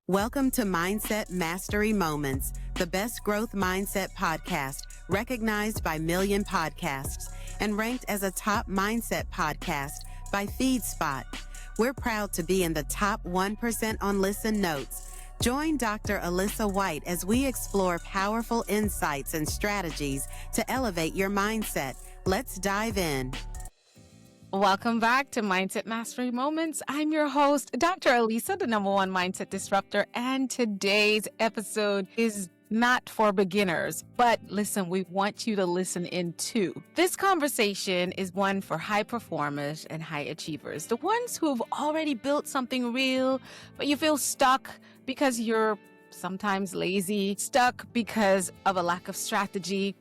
Welcome to Mindset Mastery Moments, the best growth mindset podcast recognized by Million Podcasts and ranked as a top mindset podcast by FeedSpot. We're proud to be in the top 1% on Listen Notes. Join Dr. Alisa White as we explore powerful insights and strategies to elevate your mindset. Let's dive in. Welcome back to Mindset Mastery Moments. I'm your host, Dr. Alisa, the #1 mindset disruptor, and today's episode is not for beginners, but listen, we want you to listen in too. This conversation is one for high performers and high achievers, the ones who've already built something real, but you feel stuck because you're sometimes lazy, stuck because of a lack of strategy.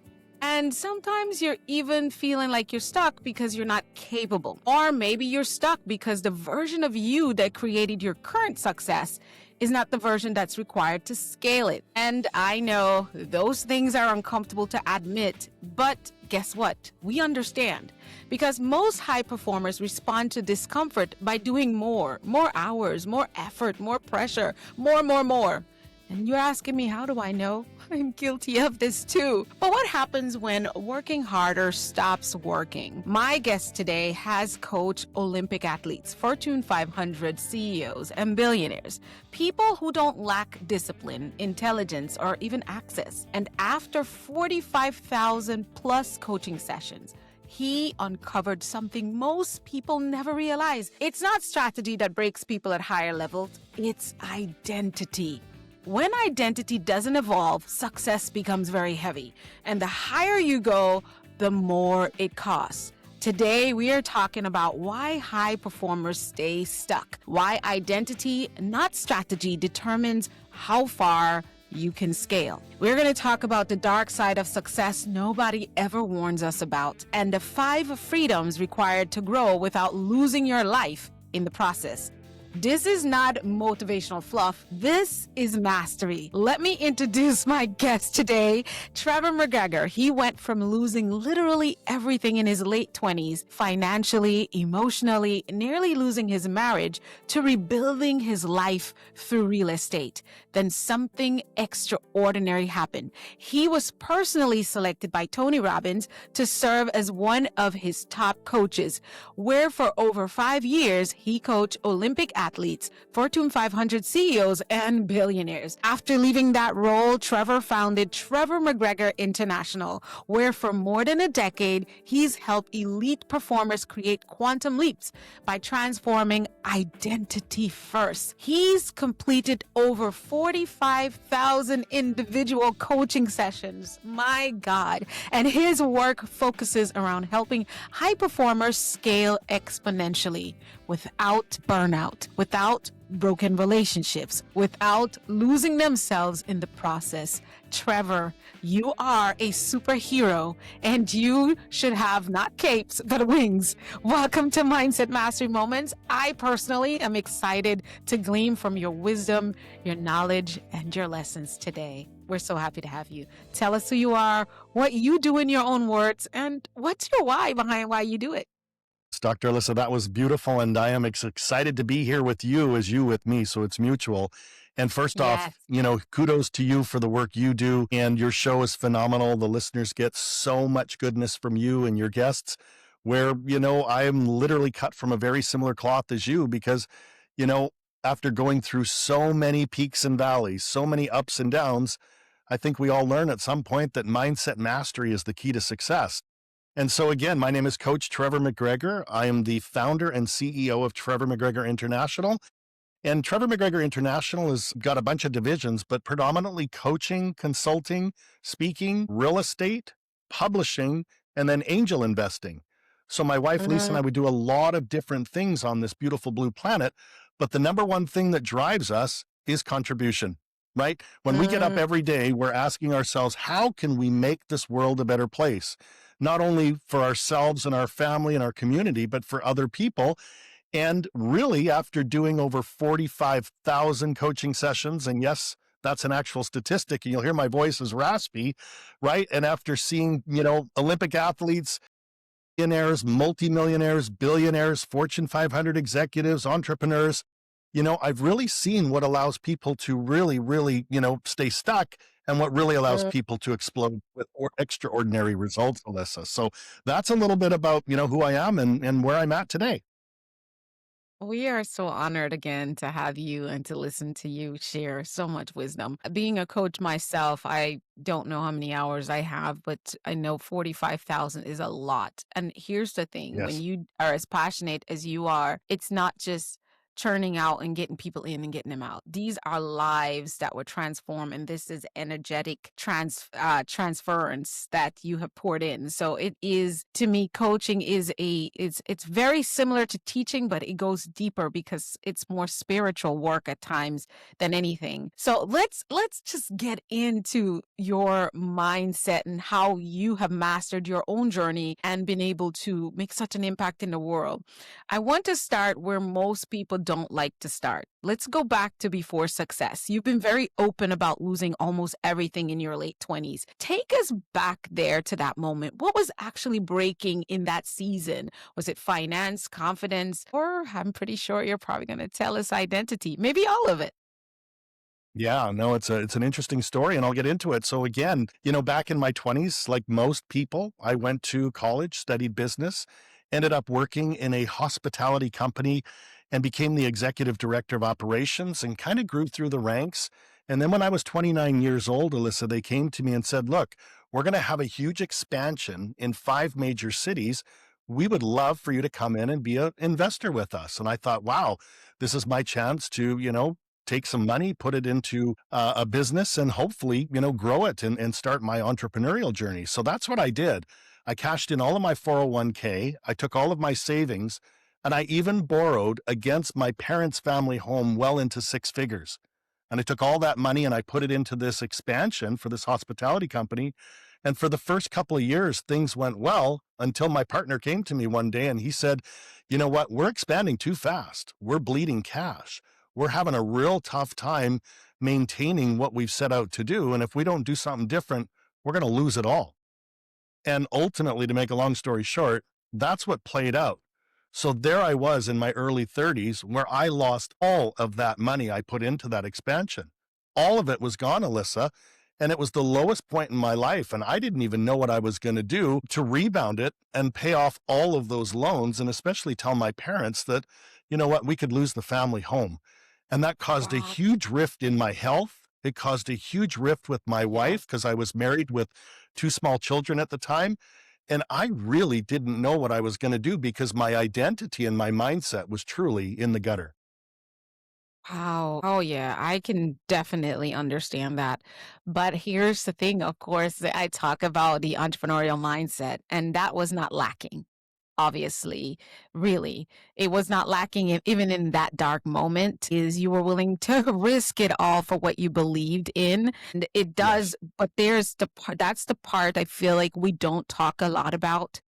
And sometimes you're even feeling like you're stuck because you're not capable. Or maybe you're stuck because the version of you that created your current success is not the version that's required to scale it. And I know those things are uncomfortable to admit, but guess what? We understand. Because most high performers respond to discomfort by doing more hours, more effort, more pressure, more. And you're asking me, how do I know? I'm guilty of this too. But what happens when working harder stops working? My guest today has coached Olympic athletes, Fortune 500 CEOs, and billionaires, people who don't lack discipline, intelligence, or even access. And after 45,000 plus coaching sessions, he uncovered something most people never realize. It's not strategy that breaks people at higher levels, it's identity. When identity doesn't evolve, success becomes very heavy. And the higher you go, the more it costs. Today, we are talking about why high performers stay stuck, why identity, not strategy, determines how far you can scale. We're going to talk about the dark side of success nobody ever warns us about, and the 5 freedoms required to grow without losing your life in the process. This is not motivational fluff. This is mastery. Let me introduce my guest today, Trevor McGregor. He went from losing literally everything in his late 20s, financially, emotionally, nearly losing his marriage, to rebuilding his life through real estate. Then something extraordinary happened. He was personally selected by Tony Robbins to serve as one of his top coaches, where for over 5 years, he coached Olympic athletes, Fortune 500 CEOs, and billionaires. After leaving that role, Trevor founded Trevor McGregor International, where for more than a decade, he's helped elite performers create quantum leaps by transforming identity first. He's completed over 45,000 individual coaching sessions. My God. And his work focuses around helping high performers scale exponentially without burnout, without broken relationships, without losing themselves in the process. Trevor, you are a superhero and you should have not capes, but wings. Welcome to Mindset Mastery Moments. I personally am excited to glean from your wisdom, your knowledge, and your lessons today. We're so happy to have you. Tell us who you are, what you do in your own words, and what's your why behind why you do it. Dr. Alisa, that was beautiful, and I am excited to be here with you as you with me, so it's mutual. And first off, kudos to you for the work you do, and your show is phenomenal. The listeners get so much goodness from you and your guests, where, I am literally cut from a very similar cloth as you because, after going through so many peaks and valleys, so many ups and downs, I think we all learn at some point that mindset mastery is the key to success. And so again, my name is Coach Trevor McGregor. I am the founder and CEO of Trevor McGregor International. And Trevor McGregor International has got a bunch of divisions, but predominantly coaching, consulting, speaking, real estate, publishing, and then angel investing. So my wife, Lisa, and I would do a lot of different things on this beautiful blue planet. But the number one thing that drives us is contribution, right? When we get up every day, we're asking ourselves, how can we make this world a better place? Not only for ourselves and our family and our community, but for other people. And really, after doing over 45,000 coaching sessions, and yes, that's an actual statistic, and you'll hear my voice is raspy, right? And after seeing, Olympic athletes, millionaires, multimillionaires, billionaires, Fortune 500 executives, entrepreneurs, I've really seen what allows people to really, really, stay stuck and what really allows people to explode with extraordinary results, Alisa. So that's a little bit about, who I am and where I'm at today. We are so honored again to have you and to listen to you share so much wisdom. Being a coach myself, I don't know how many hours I have, but I know 45,000 is a lot. And here's the thing, when Yes. you are as passionate as you are, it's not just churning out and getting people in and getting them out. These are lives that were transformed, and this is energetic transference that you have poured in. So it is, to me, coaching is it's very similar to teaching, but it goes deeper because it's more spiritual work at times than anything. So let's just get into your mindset and how you have mastered your own journey and been able to make such an impact in the world. I want to start where most people don't like to start. Let's go back to before success. You've been very open about losing almost everything in your late 20s. Take us back there to that moment. What was actually breaking in that season? Was it finance, confidence, or I'm pretty sure you're probably going to tell us identity, maybe all of it? Yeah, no, it's an interesting story and I'll get into it. So again, back in my 20s, like most people, I went to college, studied business, ended up working in a hospitality company and became the executive director of operations and kind of grew through the ranks. And then when I was 29 years old, Alisa, they came to me and said, "Look, we're going to have a huge expansion in 5 major cities. We would love for you to come in and be an investor with us." And I thought, wow, this is my chance to, take some money, put it into a business and hopefully, grow it and start my entrepreneurial journey. So that's what I did. I cashed in all of my 401k. I took all of my savings and I even borrowed against my parents' family home well into 6 figures. And I took all that money and I put it into this expansion for this hospitality company. And for the first couple of years, things went well until my partner came to me one day and he said, "You know what? We're expanding too fast. We're bleeding cash. We're having a real tough time maintaining what we've set out to do. And if we don't do something different, we're going to lose it all." And ultimately, to make a long story short, that's what played out. So there I was in my early 30s where I lost all of that money I put into that expansion. All of it was gone, Alisa. And it was the lowest point in my life. And I didn't even know what I was going to do to rebound it and pay off all of those loans. And especially tell my parents that, you know what, we could lose the family home. And that caused a Wow. huge rift in my health. It caused a huge rift with my Yeah. wife because I was married with 2 small children at the time. And I really didn't know what I was going to do because my identity and my mindset was truly in the gutter. Wow. Oh, yeah. I can definitely understand that. But here's the thing, of course, that I talk about the entrepreneurial mindset, and that was not lacking. Obviously, really, it was not lacking even in that dark moment. Is you were willing to risk it all for what you believed in, and it Yes. does. But there's the part, that's the part I feel like we don't talk a lot about,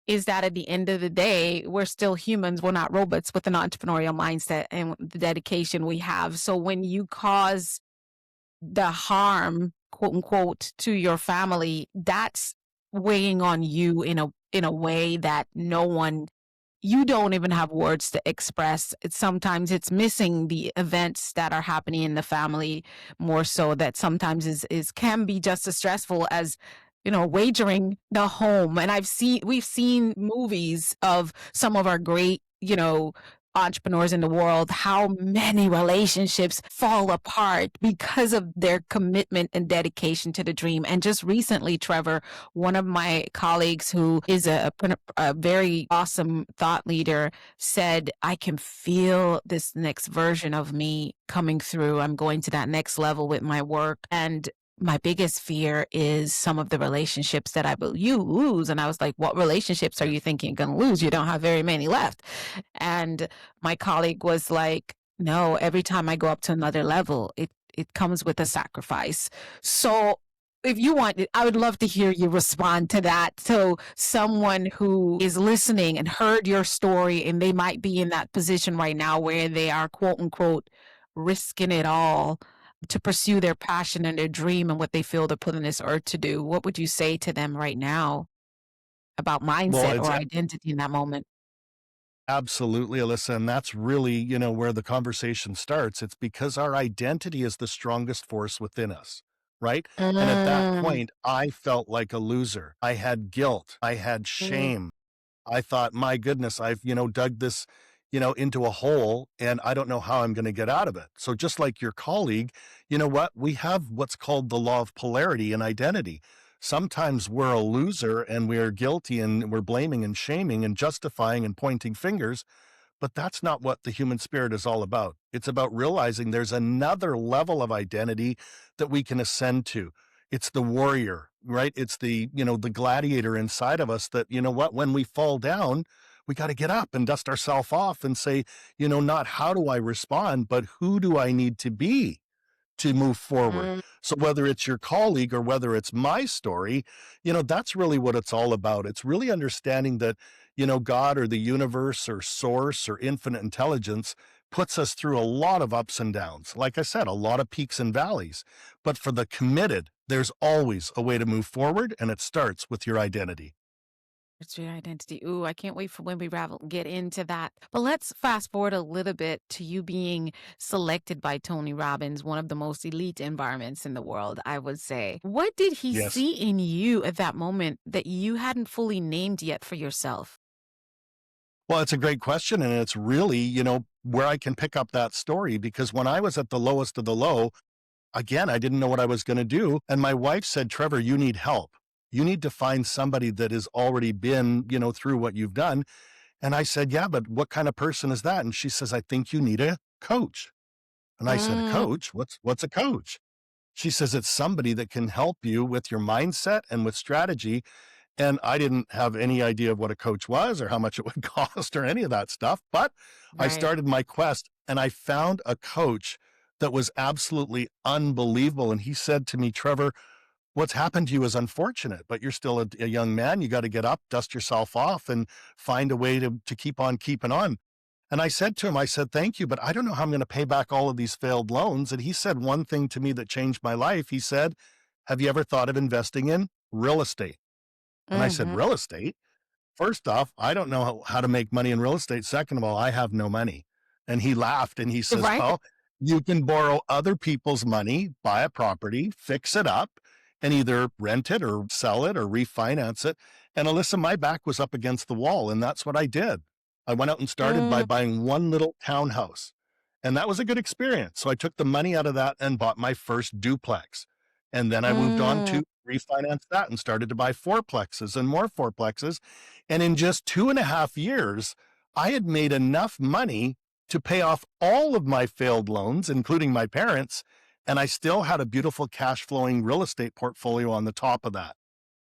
is that at the end of the day, we're still humans. We're not robots with an entrepreneurial mindset and the dedication we have. So when you cause the harm, quote unquote, to your family, that's weighing on you in a way that no one, you don't even have words to express. Sometimes it's missing the events that are happening in the family more so, that sometimes is can be just as stressful as, wagering the home. And we've seen movies of some of our great, entrepreneurs in the world, how many relationships fall apart because of their commitment and dedication to the dream. And just recently, Trevor, one of my colleagues who is a very awesome thought leader said, "I can feel this next version of me coming through. I'm going to that next level with my work. And my biggest fear is some of the relationships that I will you lose." And I was like, "What relationships are you thinking you're going to lose? You don't have very many left." And my colleague was like, "No, every time I go up to another level, it comes with a sacrifice." So if you want, I would love to hear you respond to that. So someone who is listening and heard your story, and they might be in that position right now where they are, quote unquote, risking it all to pursue their passion and their dream and what they feel they're put on this earth to do, what would you say to them right now about Well, mindset it's or identity in that moment? Absolutely, Alyssa. And that's really, where the conversation starts. It's because our identity is the strongest force within us, right? And at that Mm, point, I felt like a loser. I had guilt. I had mm, shame. I thought, my goodness, I've, dug this, into a hole and I don't know how I'm going to get out of it. So just like your colleague, you know what? We have what's called the law of polarity in identity. Sometimes we're a loser and we're guilty and we're blaming and shaming and justifying and pointing fingers. But that's not what the human spirit is all about. It's about realizing there's another level of identity that we can ascend to. It's the warrior, right? It's the gladiator inside of us that, what, when we fall down, we got to get up and dust ourselves off and say, not how do I respond, but who do I need to be to move forward. mm. So whether it's your colleague or whether it's my story, that's really what it's all about. It's really understanding that, God or the universe or source or infinite intelligence puts us through a lot of ups and downs. Like I said, a lot of peaks and valleys. But for the committed, there's always a way to move forward, and it starts with your identity. It's your identity. Ooh, I can't wait for when we get into that. But let's fast forward a little bit to you being selected by Tony Robbins, one of the most elite environments in the world, I would say. What did he Yes. see in you at that moment that you hadn't fully named yet for yourself? Well, it's a great question. And it's really, where I can pick up that story because when I was at the lowest of the low, again, I didn't know what I was going to do. And my wife said, Trevor, you need help. You need to find somebody that has already been, through what you've done. And I said, yeah, but what kind of person is that? And she says, I think you need a coach. And I said, a Mm, coach? What's a coach? She says, it's somebody that can help you with your mindset and with strategy. And I didn't have any idea of what a coach was or how much it would cost or any of that stuff. But I right. started my quest and I found a coach that was absolutely unbelievable. And he said to me, Trevor, what's happened to you is unfortunate, but you're still a young man. You got to get up, dust yourself off, and find a way to keep on keeping on. And I said to him, I said, thank you, but I don't know how I'm going to pay back all of these failed loans. And he said one thing to me that changed my life. He said, have you ever thought of investing in real estate? And I said, Mm-hmm. real estate? First off, I don't know how to make money in real estate. Second of all, I have no money. And he laughed and he says, Right. well, you can borrow other people's money, buy a property, fix it up, and either rent it or sell it or refinance it. And Alyssa, my back was up against the wall. And that's what I did. I went out and started by Mm, buying one little townhouse. And that was a good experience. So I took the money out of that and bought my first duplex. And then I moved on mm, to refinance that and started to buy fourplexes and more fourplexes. And in just 2.5 years, I had made enough money to pay off all of my failed loans, including my parents. And I still had a beautiful cash flowing real estate portfolio on the top of that.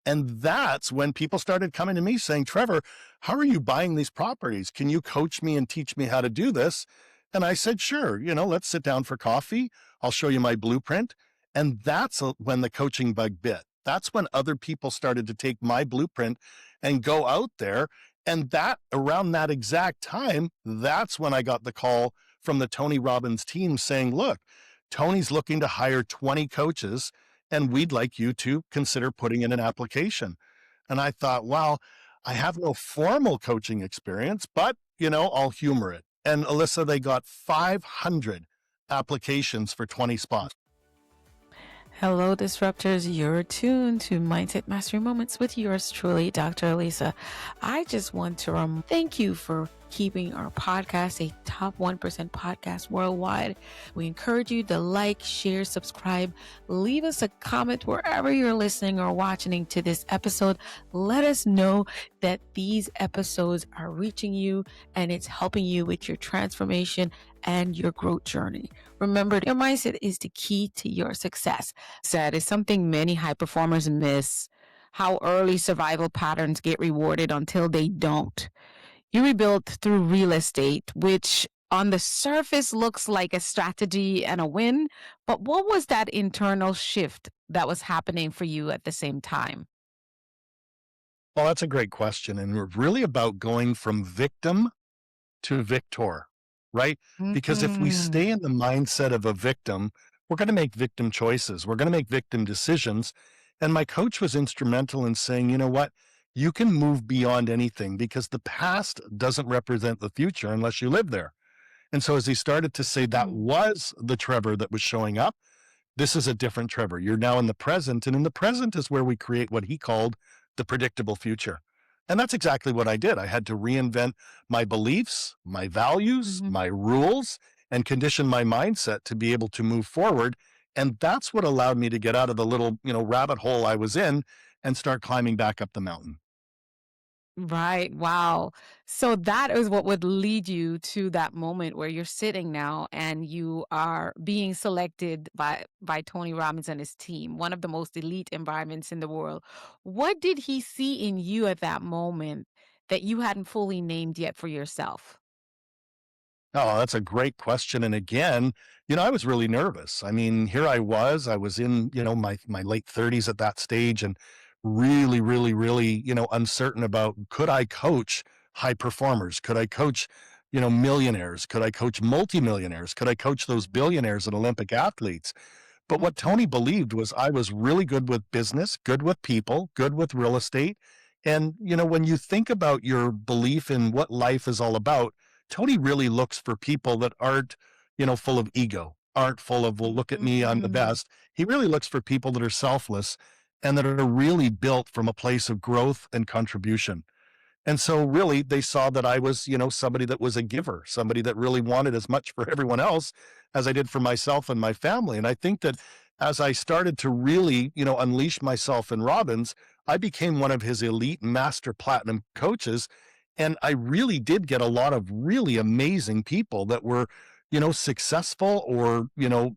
And that's when people started coming to me saying, Trevor, how are you buying these properties? Can you coach me and teach me how to do this? And I said, sure, let's sit down for coffee. I'll show you my blueprint. And that's when the coaching bug bit. That's when other people started to take my blueprint and go out there. And that around that exact time, that's when I got the call from the Tony Robbins team saying, look, Tony's looking to hire 20 coaches and we'd like you to consider putting in an application. And I thought, wow, I have no formal coaching experience, but, I'll humor it. And Alyssa, they got 500 applications for 20 spots. Hello, disruptors. You're tuned to Mindset Mastery Moments with yours truly, Dr. Alisa. I just want to thank you for keeping our podcast a top 1% podcast worldwide. We encourage you to like, share, subscribe, leave us a comment wherever you're listening or watching to this episode. Let us know that these episodes are reaching you and it's helping you with your transformation and your growth journey. Remember, your mindset is the key to your success. That is something many high performers miss. How early survival patterns get rewarded until they don't. You rebuild through real estate, which on the surface looks like a strategy and a win. But what was that internal shift that was happening for you at the same time? Well, that's a great question. And we're really about going from victim to victor, right? Because if we Mm, stay in the mindset of a victim, we're going to make victim choices. We're going to make victim decisions. And my coach was instrumental in saying, you know what? you can move beyond anything because the past doesn't represent the future unless you live there. And so as he started to say that Mm. was the Trevor that was showing up, this is a different Trevor. You're now in the present. And in the present is where we create what he called the predictable future. And that's exactly what I did. I had to reinvent my beliefs, my values, Mhm. my rules, and condition my mindset to be able to move forward. And that's what allowed me to get out of the little, rabbit hole I was in and start climbing back up the mountain. Right. Wow. So that is what would lead you to that moment where you're sitting now and you are being selected by Tony Robbins and his team, one of the most elite environments in the world. What did he see in you at that moment that you hadn't fully named yet for yourself? Oh, that's a great question. And again, I was really nervous. I mean, here I was in, my late 30s at that stage and really, really, really, uncertain about could I coach high performers? Could I coach, millionaires? Could I coach multimillionaires? Could I coach those billionaires and Olympic athletes? But what Mhm. Tony believed was I was really good with business, good with people, good with real estate. And, when you think about your belief in what life is all about, Tony really looks for people that aren't, full of ego, aren't full of, well, look at me, I'm the Mm. best. He really looks for people that are selfless and that are really built from a place of growth and contribution. And so really they saw that I was, somebody that was a giver, somebody that really wanted as much for everyone else as I did for myself and my family. And I think that as I started to really, unleash myself in Robbins, I became one of his elite master platinum coaches. And I really did get a lot of really amazing people that were, successful or,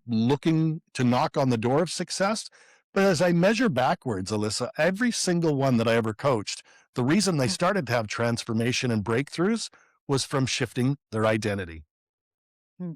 looking to knock on the door of success. But as I measure backwards, Alisa, every single one that I ever coached, the reason they started to have transformation and breakthroughs was from shifting their identity.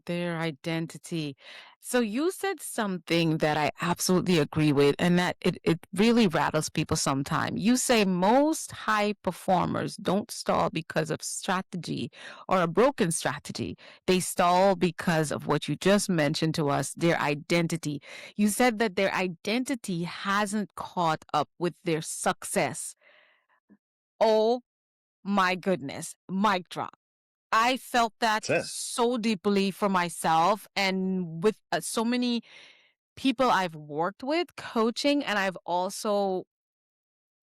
Their identity. So you said something that I absolutely agree with, and that it really rattles people sometimes. You say most high performers don't stall because of strategy or a broken strategy. They stall because of what you just mentioned to us, their identity. You said that their identity hasn't caught up with their success. Oh my goodness. Mic drop. I felt that That's it. so deeply for myself and with so many people I've worked with coaching, and I've also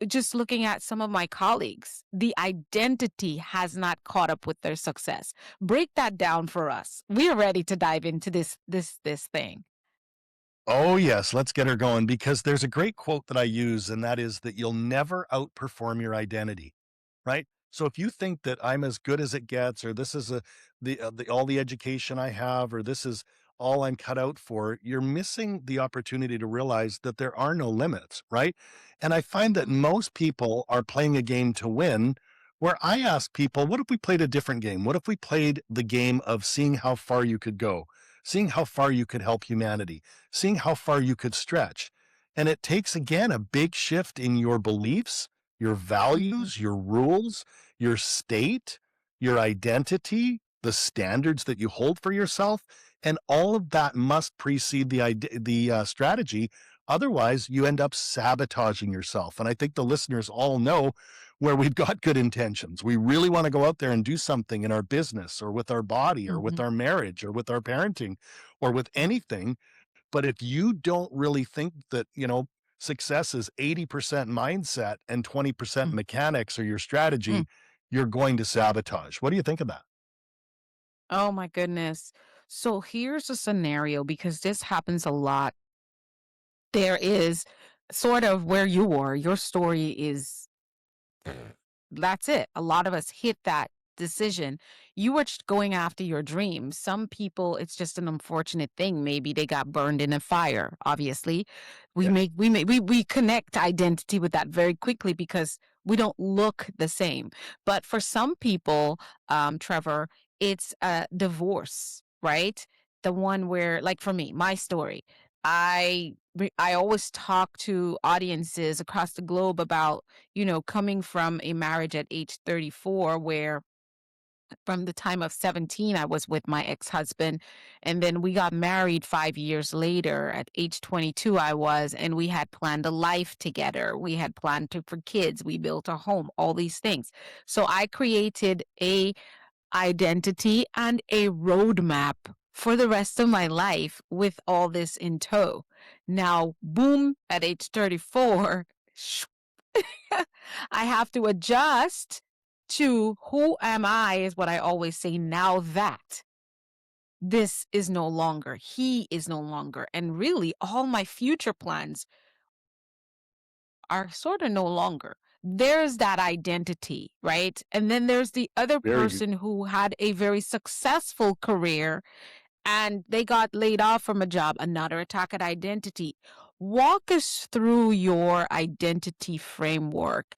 just looking at some of my colleagues. The identity has not caught up with their success. Break that down for us. We're ready to dive into this thing. Oh, yes, let's get her going because there's a great quote that I use, and that is that you'll never outperform your identity, right? So if you think that I'm as good as it gets, or this is the all the education I have, or this is all I'm cut out for, you're missing the opportunity to realize that there are no limits, right? And I find that most people are playing a game to win, where I ask people, what if we played a different game? What if we played the game of seeing how far you could go, seeing how far you could help humanity, seeing how far you could stretch? And it takes, again, a big shift in your beliefs, your Mhm. values, your rules, your state, your identity, the standards that you hold for yourself, and all of that must precede the strategy. Otherwise, you end up sabotaging yourself. And I think the listeners all know where we've got good intentions. We really want to go out there and do something in our business or with our body or with Mhm. our marriage or with our parenting or with anything. But if you don't really think that, success is 80% mindset and 20% Mm. mechanics or your Mm. strategy, you're going to sabotage. What do you think of that? Oh my goodness. So here's a scenario because this happens a lot. There is sort of where you were, your story is that's it. A lot of us hit that decision. You were just going after your dreams. Some people, it's just an unfortunate thing. Maybe they got burned in a fire. Obviously, Yeah. we connect identity with that very quickly because we don't look the same. But for some people, Trevor, it's a divorce, right? The one where, like for me, my story. I always talk to audiences across the globe about coming from a marriage at age 34 where From the time of 17, I was with my ex-husband, and then we got married 5 years later. At age 22, I was, and we had planned a life together. We had planned for kids. We built a home, all these things. So I created a identity and a roadmap for the rest of my life with all this in tow. Now, boom, at age 34, I have to adjust to who am I, is what I always say, now that this is no longer, he is no longer. And really, all my future plans are sort of no longer. There's that identity, right? And then there's the other Very good. person who had a very successful career and they got laid off from a job, another attack at identity. Walk us through your identity framework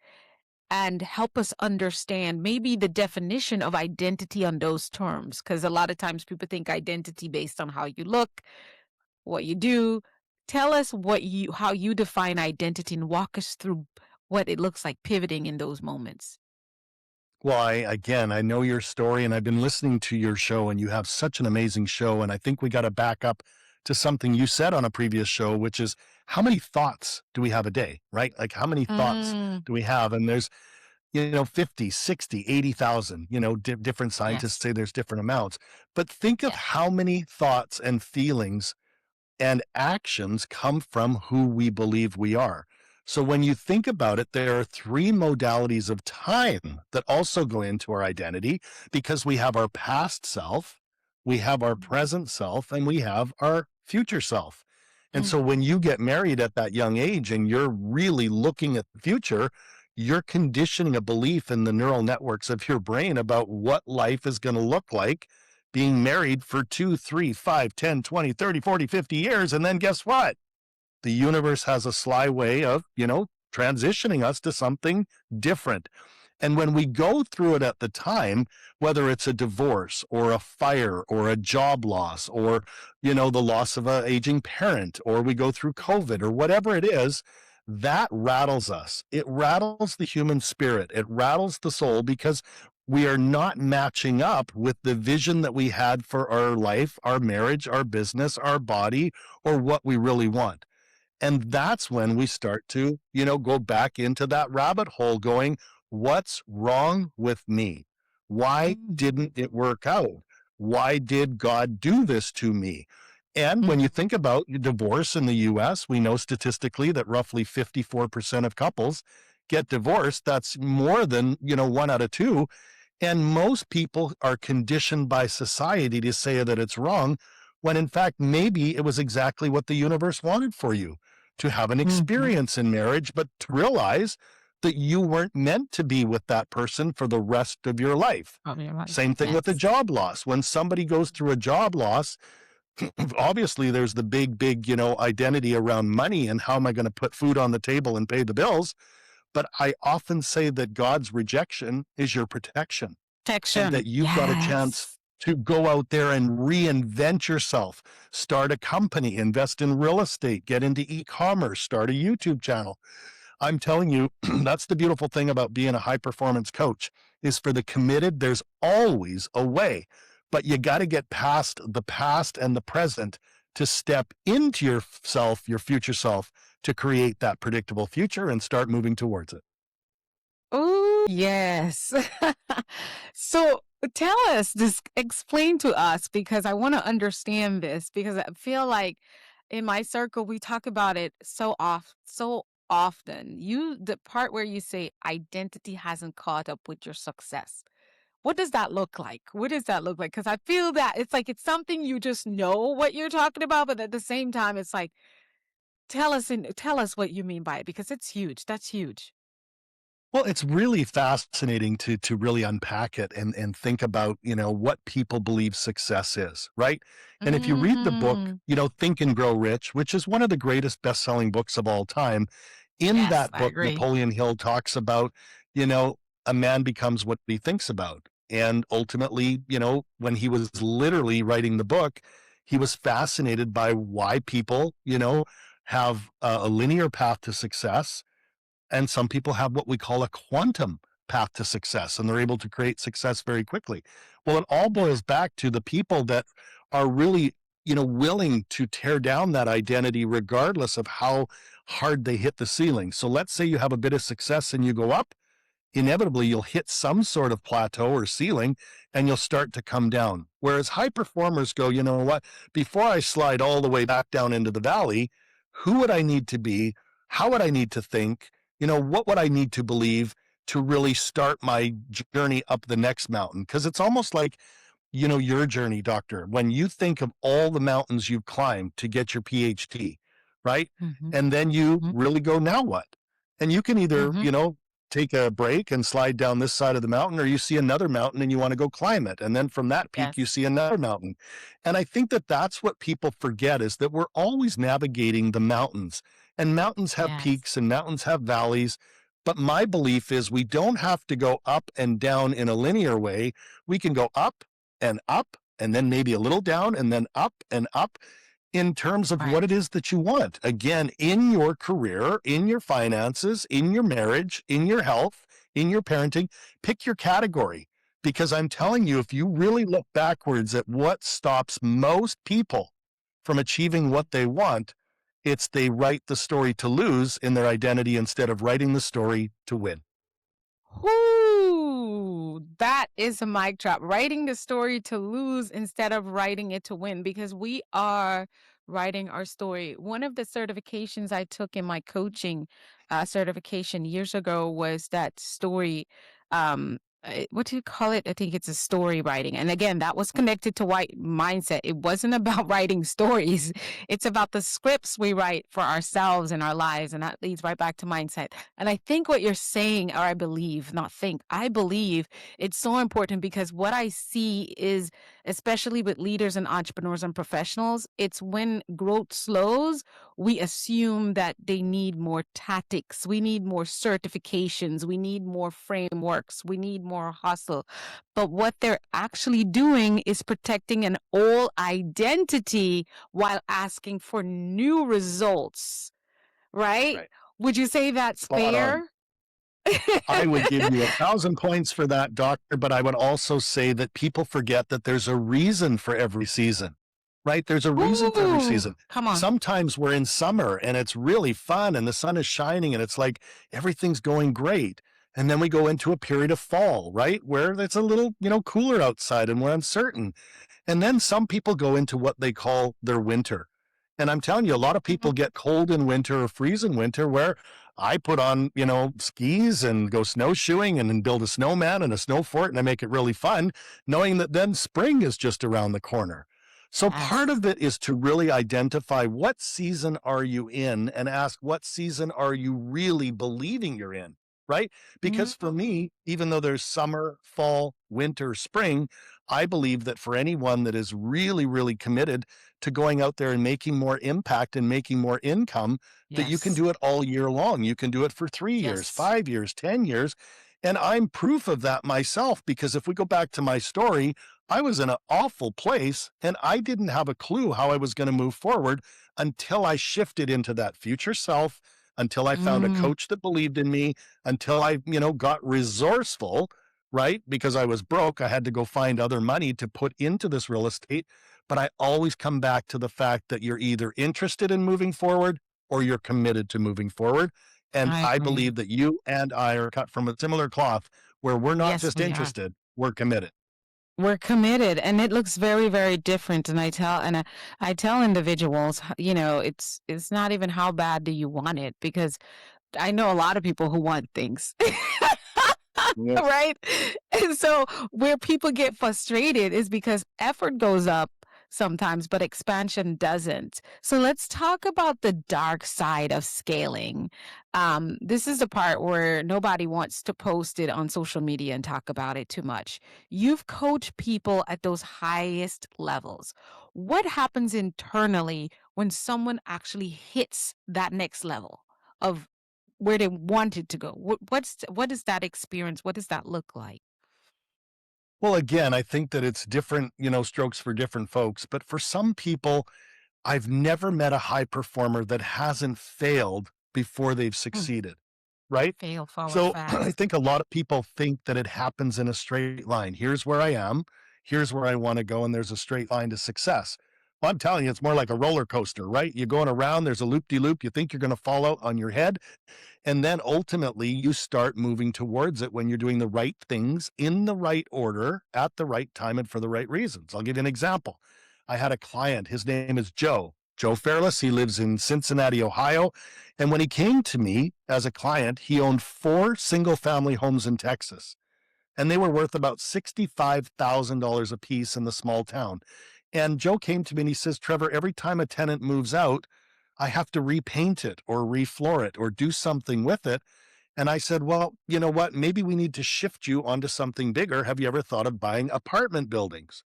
and help us understand maybe the definition of identity on those terms. Because a lot of times people think identity based on how you look, what you do. Tell us how you define identity and walk us through what it looks like pivoting in those moments. Well, I know your story and I've been listening to your show and you have such an amazing show. And I think we got to back up to something you said on a previous show, which is how many thoughts do we have a day, right? Like how many thoughts Mm, do we have? And there's, 50, 60, 80,000, different scientists yes. say there's different amounts, but think of Yes. how many thoughts and feelings and actions come from who we believe we are. So when you think about it, there are three modalities of time that also go into our identity because we have our past self, we have our present self, and we have our future self. And Mm, so when you get married at that young age and you're really looking at the future, you're conditioning a belief in the neural networks of your brain about what life is going to look like being married for 2, 3, 5, 10, 20, 30, 40, 50 years. And then guess what? The universe has a sly way of, transitioning us to something different. And when we go through it at the time, whether it's a divorce or a fire or a job loss or, the loss of an aging parent, or we go through COVID or whatever it is, that rattles us. It rattles the human spirit. It rattles the soul because we are not matching up with the vision that we had for our life, our marriage, our business, our body, or what we really want. And that's when we start to, go back into that rabbit hole going, what's wrong with me? Why mm, didn't it work out? Why did God do this to me? And when you mhm, think about divorce in the US, we know statistically that roughly 54% of couples get divorced. That's more than, one out of two. And most people are conditioned by society to say that it's wrong, when in fact, maybe it was exactly what the universe wanted for you to have an mhm. experience in marriage, but to realize that you weren't meant to be with that person for the rest of your life. Of your life. Same thing with a Yes. job loss. When somebody goes through a job loss, obviously there's the big, identity around money and how am I going to put food on the table and pay the bills? But I often say that God's rejection is your protection and that Protection. you've got a chance Yes. to go out there and reinvent yourself, start a company, invest in real estate, get into e-commerce, start a YouTube channel. I'm telling you, that's the beautiful thing about being a high performance coach is for the committed, there's always a way, but you got to get past the past and the present to step into yourself, your future self, to create that predictable future and start moving towards it. Oh, yes. So tell us this, explain to us, because I want to understand this, because I feel like in my circle, we talk about it so often. The part where you say identity hasn't caught up with your success. What does that look like? What does that look like? Because I feel that it's like it's something you just know what you're talking about, but at the same time, it's like, tell us what you mean by it, because it's huge. That's huge. Well, it's really fascinating to really unpack it and think about, what people believe success is, right? And if you read the book, Mm. Think and Grow Rich, which is one of the greatest best-selling books of all time, in Yes, that I book, agree. Napoleon Hill talks about, you know, a man becomes what he thinks about. And ultimately, when he was literally writing the book, he was fascinated by why people, have a linear path to success and some people have what we call a quantum path to success, and they're able to create success very quickly. Well, it all boils back to the people that are really, willing to tear down that identity regardless of how hard they hit the ceiling. So let's say you have a bit of success and you go up, inevitably you'll hit some sort of plateau or ceiling and you'll start to come down. Whereas high performers go, you know what, before I slide all the way back down into the valley, who would I need to be? How would I need to think? What would I need to believe to really start my journey up the next mountain? Because it's almost like, your journey, doctor, when you think of all the mountains you've climbed to get your PhD, right? Mm-hmm. And then you Mm-hmm. really go, now what? And you can either, Mm-hmm. take a break and slide down this side of the mountain, or you see another mountain and you want to go climb it. And then from that peak, you Yes. see another mountain. And I think that that's what people forget, is that we're always navigating the mountains, and mountains have Yes. peaks and mountains have valleys. But my belief is we don't have to go up and down in a linear way. We can go up and then maybe a little down and then up and up, in terms of Right. what it is that you want. Again, in your career, in your finances, in your marriage, in your health, in your parenting, pick your category. Because I'm telling you, if you really look backwards at what stops most people from achieving what they want, it's they write the story to lose in their identity instead of writing the story to win. Whoo, that is a mic drop. Writing the story to lose instead of writing it to win, because we are writing our story. One of the certifications I took in my coaching certification years ago was that story. What do you call it? I think it's a story writing. And again, that was connected to white mindset. It wasn't about writing stories. It's about the scripts we write for ourselves and our lives. And that leads right back to mindset. And I think what you're saying, or I believe, not think, I believe it's so important, because what I see is, especially with leaders and entrepreneurs and professionals, it's when growth slows, we assume that they need more tactics, we need more certifications, we need more frameworks, we need more hustle. But what they're actually doing is protecting an old identity while asking for new results, right? Right. Would you say that's Spot on. fair? I would give you 1,000 points for that, doctor, but I would also say that people forget that there's a reason for every season, right? There's a reason for every Ooh, season. come on. Sometimes we're in summer and it's really fun and the sun is shining and it's like everything's going great. And then we go into a period of fall, right? Where it's a little, cooler outside and we're uncertain. And then some people go into what they call their winter. And I'm telling you, a lot of people Mhm. get cold in winter or freeze in winter, where I put on, skis and go snowshoeing and then build a snowman and a snow fort, and I make it really fun, knowing that then spring is just around the corner. So part Yes. of it is to really identify what season are you in and ask, what season are you really believing you're in, right? Because for Mhm. me, even though there's summer, fall, winter, spring, I believe that for anyone that is really, really committed to going out there and making more impact and making more income, that you can Yes. do it all year long. You can do it for 3 years, Yes. 5 years, 10 years. And I'm proof of that myself, because if we go back to my story, I was in an awful place and I didn't have a clue how I was going to move forward until I shifted into that future self, until I found a Mm, coach that believed in me, until I, got resourceful, right? Because I was broke. I had to go find other money to put into this real estate. But I always come back to the fact that you're either interested in moving forward or you're committed to moving forward. And I I agree. believe that you and I are cut from a similar cloth, where we're not Yes, just we are. interested, we're committed. We're committed, and it looks very, very different. And I tell individuals, it's not even how bad do you want it, because I know a lot of people who want things. Yes. Right? And so where people get frustrated is because effort goes up sometimes, but expansion doesn't. So let's talk about the dark side of scaling. This is the part where nobody wants to post it on social media and talk about it too much. You've coached people at those highest levels. What happens internally when someone actually hits that next level of where they wanted to go? What is that experience? What does that look like? Well, again, I think that it's different, strokes for different folks. But for some people, I've never met a high performer that hasn't failed before they've Mm, succeeded. right? Fail forward So I fast. think a lot of people think that it happens in a straight line. Here's where I am, here's where I want to go, and there's a straight line to success. Well, I'm telling you, it's more like a roller coaster, right? You're going around, there's a loop de loop, you think you're going to fall out on your head. And then ultimately, you start moving towards it when you're doing the right things in the right order at the right time and for the right reasons. I'll give you an example. I had a client, his name is Joe Fairless. He lives in Cincinnati, Ohio. And when he came to me as a client, he owned 4 single family homes in Texas, and they were worth about $65,000 a piece in the small town. And Joe came to me and he says, Trevor, every time a tenant moves out, I have to repaint it or refloor it or do something with it. And I said, well, you know what? Maybe we need to shift you onto something bigger. Have you ever thought of buying apartment buildings?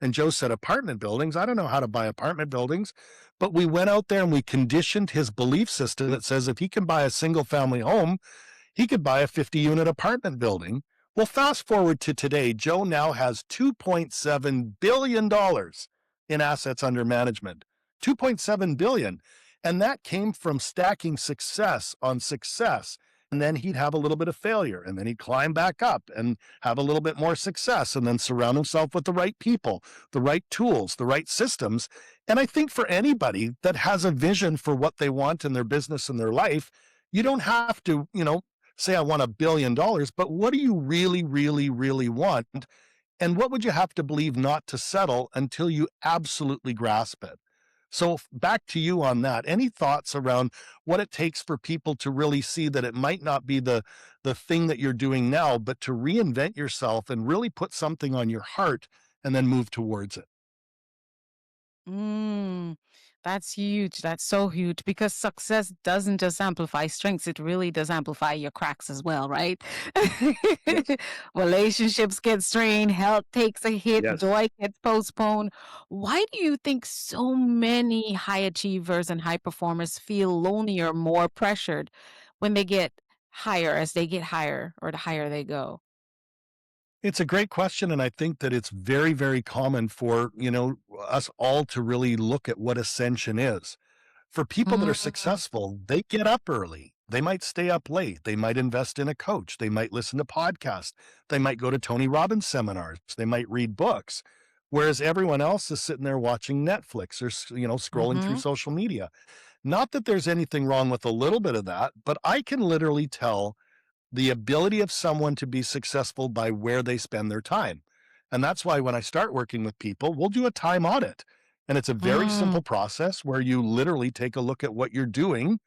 And Joe said, apartment buildings? I don't know how to buy apartment buildings. But we went out there and we conditioned his belief system that says if he can buy a single family home, he could buy a 50-unit apartment building. Well, fast forward to today, Joe now has $2.7 billion in assets under management. $2.7 billion. And that came from stacking success on success. And then he'd have a little bit of failure, and then he'd climb back up and have a little bit more success, and then surround himself with the right people, the right tools, the right systems. And I think for anybody that has a vision for what they want in their business and their life, you don't have to, say I want $1 billion, but what do you really, really, really want? And what would you have to believe not to settle until you absolutely grasp it? So back to you on that. Any thoughts around what it takes for people to really see that it might not be the thing that you're doing now, but to reinvent yourself and really put something on your heart and then move towards it? Mm, that's huge. That's so huge because success doesn't just amplify strengths, it really does amplify your cracks as well, right? Yes. Relationships get strained, health takes a hit, Yes. joy gets postponed. Why do you think so many high achievers and high performers feel lonelier, more pressured when they get higher, as they get higher or the higher they go? It's a great question, and I think that it's very, very common for, us all to really look at what ascension is. For people that are Mm, successful, they get up early. They might stay up late. They might invest in a coach. They might listen to podcasts. They might go to Tony Robbins seminars. They might read books. Whereas everyone else is sitting there watching Netflix or, scrolling through mhm, social media. Not that there's anything wrong with a little bit of that, but I can literally tell the ability of someone to be successful by where they spend their time. And that's why when I start working with people, we'll do a time audit. And it's a very mm, simple process where you literally take a look at what you're doing.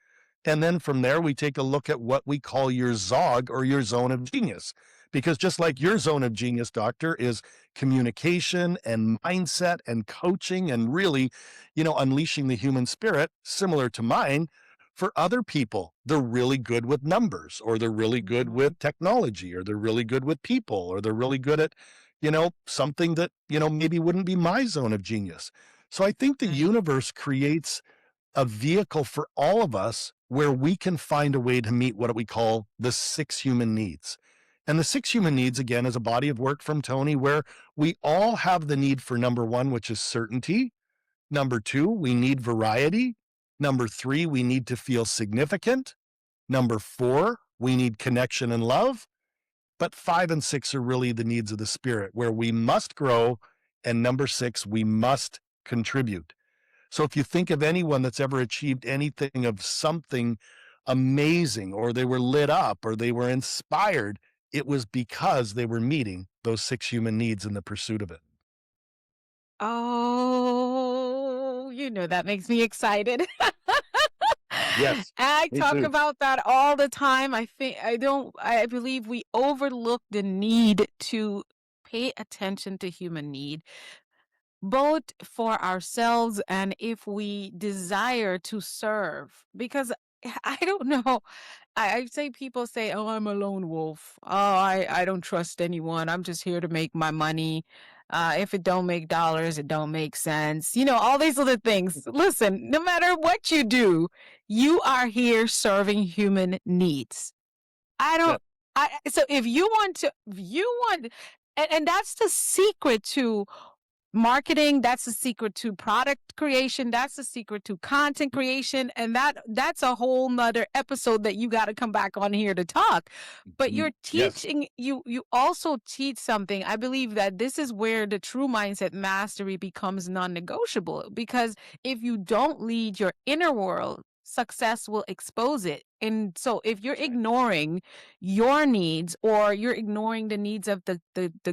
And then from there, we take a look at what we call your ZOG or your zone of genius. Because just like your zone of genius, doctor, is communication and mindset and coaching and really, unleashing the human spirit, similar to mine, for other people, they're really good with numbers, or they're really good mhm, with technology, or they're really good with people, or they're really good at, something that, maybe wouldn't be my zone of genius. So I think the right. universe creates a vehicle for all of us where we can find a way to meet what we call the 6 human needs. And the 6 human needs, again, is a body of work from Tony where we all have the need for number one, which is certainty. Number two, we need variety. Number three, we need to feel significant. Number four, we need connection and love. But 5 and 6 are really the needs of the spirit, where we must grow. And number 6, we must contribute. So if you think of anyone that's ever achieved anything of something amazing, or they were lit up, or they were inspired, it was because they were meeting those 6 human needs in the pursuit of it. Oh, that makes me excited. Yes, I me talk too. about that all the time. I believe we overlook the need to pay attention to human need, both for ourselves and if we desire to serve. Because I don't know. I say people say, "Oh, I'm a lone wolf. Oh, I don't trust anyone. I'm just here to make my money. If it don't make dollars, it don't make sense." All these other things. Listen, no matter what you do, you are here serving human needs. I Yeah. don't. So if you want, and that's the secret to marketing, that's the secret to product creation, that's the secret to content creation, and that's a whole nother episode that you got to come back on here to talk. But you're Yes. teaching, you also teach something. I believe that this is where the true mindset mastery becomes non-negotiable, because if you don't lead your inner world, success will expose it. And so if you're ignoring your needs, or you're ignoring the needs of the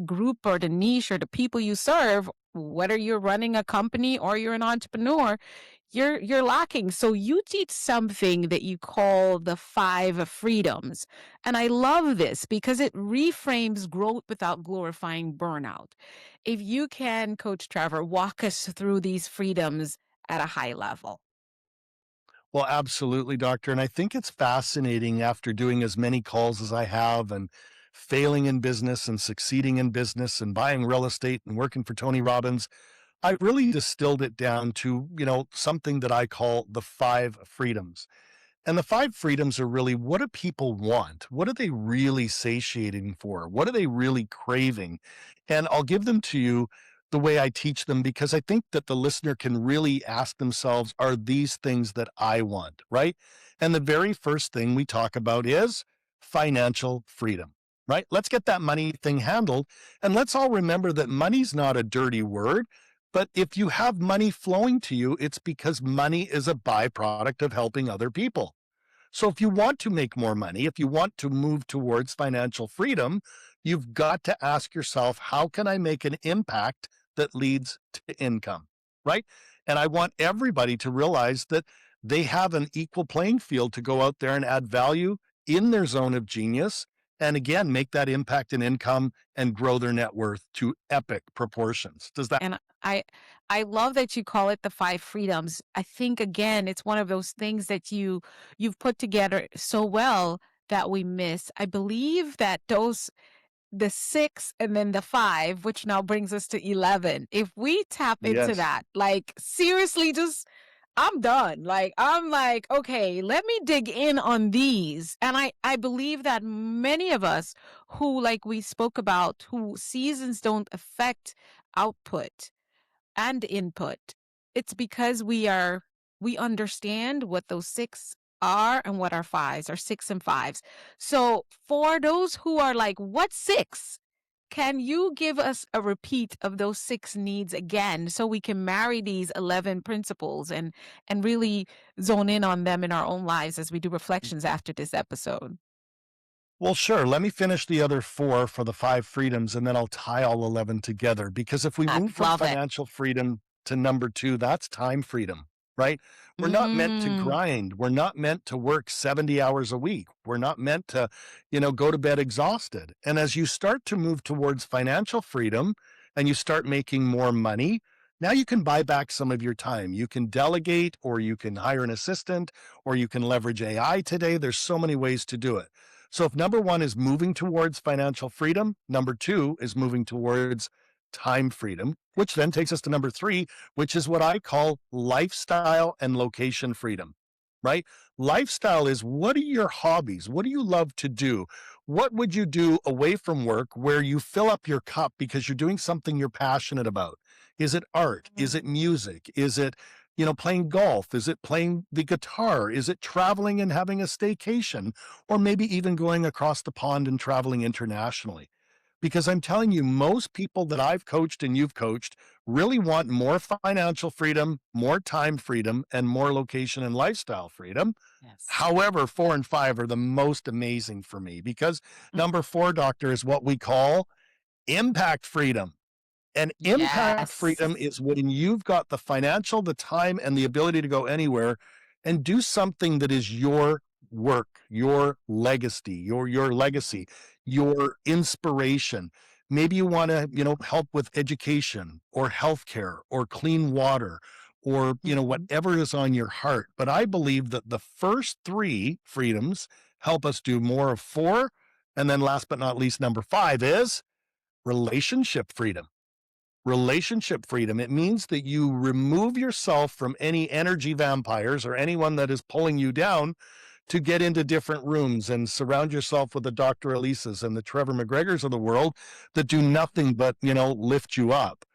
group or the niche or the people you serve, whether you're running a company or you're an entrepreneur, you're lacking. So you teach something that you call the 5 freedoms. And I love this because it reframes growth without glorifying burnout. If you can, Coach Trevor, walk us through these freedoms at a high level. Well, absolutely, doctor. And I think it's fascinating after doing as many calls as I have and failing in business and succeeding in business and buying real estate and working for Tony Robbins. I really distilled it down to, something that I call the 5 freedoms. And the 5 freedoms are really, what do people want? What are they really satiating for? What are they really craving? And I'll give them to you the way I teach them, because I think that the listener can really ask themselves, are these things that I want, right? And the very first thing we talk about is financial freedom, right? Let's get that money thing handled. And let's all remember that money's not a dirty word. But if you have money flowing to you, it's because money is a byproduct of helping other people. So if you want to make more money, if you want to move towards financial freedom, you've got to ask yourself, how can I make an impact that leads to income, right? And I want everybody to realize that they have an equal playing field to go out there and add value in their zone of genius. And again, make that impact in income and grow their net worth to epic proportions. Does that? And I love that you call it the 5 freedoms. I think, again, it's one of those things that you've put together so well that we miss. I believe that the 6 and then the 5, which now brings us to 11. If we tap into Yes. that, like, seriously, just I'm done. Like, I'm like, okay, let me dig in on these. And I believe that many of us who, like we spoke about, who seasons don't affect output and input, it's because we understand what those 6 are and what our 5s are, 6 and 5s. So for those who are like, what 6? Can you give us a repeat of those 6 needs again, so we can marry these 11 principles and really zone in on them in our own lives as we do reflections after this episode? Well, sure. Let me finish the other 4 for the 5 freedoms, and then I'll tie all 11 together. Because if we I move from love it. financial freedom to number 2, that's time freedom, right? We're not meant to Mm. grind. We're not meant to work 70 hours a week. We're not meant to, go to bed exhausted. And as you start to move towards financial freedom and you start making more money, now you can buy back some of your time. You can delegate, or you can hire an assistant, or you can leverage AI today. There's so many ways to do it. So if number 1 is moving towards financial freedom, number 2 is moving towards time freedom, which then takes us to number 3, which is what I call lifestyle and location freedom, right? Lifestyle is, what are your hobbies? What do you love to do? What would you do away from work where you fill up your cup because you're doing something you're passionate about? Is it art? Is it music? Is it, playing golf? Is it playing the guitar? Is it traveling and having a staycation? Or maybe even going across the pond and traveling internationally? Because I'm telling you, most people that I've coached and you've coached really want more financial freedom, more time freedom, and more location and lifestyle freedom. Yes. However, 4 and 5 are the most amazing for me, because Mm. number 4, doctor, is what we call impact freedom. And impact Yes. freedom is when you've got the financial, the time, and the ability to go anywhere and do something that is your work, your legacy, your inspiration. Maybe you want to, help with education or healthcare or clean water, or, Mhm. whatever is on your heart. But I believe that the first 3 freedoms help us do more of 4. And then last but not least, number 5 is relationship freedom. Relationship freedom. It means that you remove yourself from any energy vampires or anyone that is pulling you down, to get into different rooms and surround yourself with the Dr. Alisas and the Trevor McGregors of the world that do nothing but, lift you up.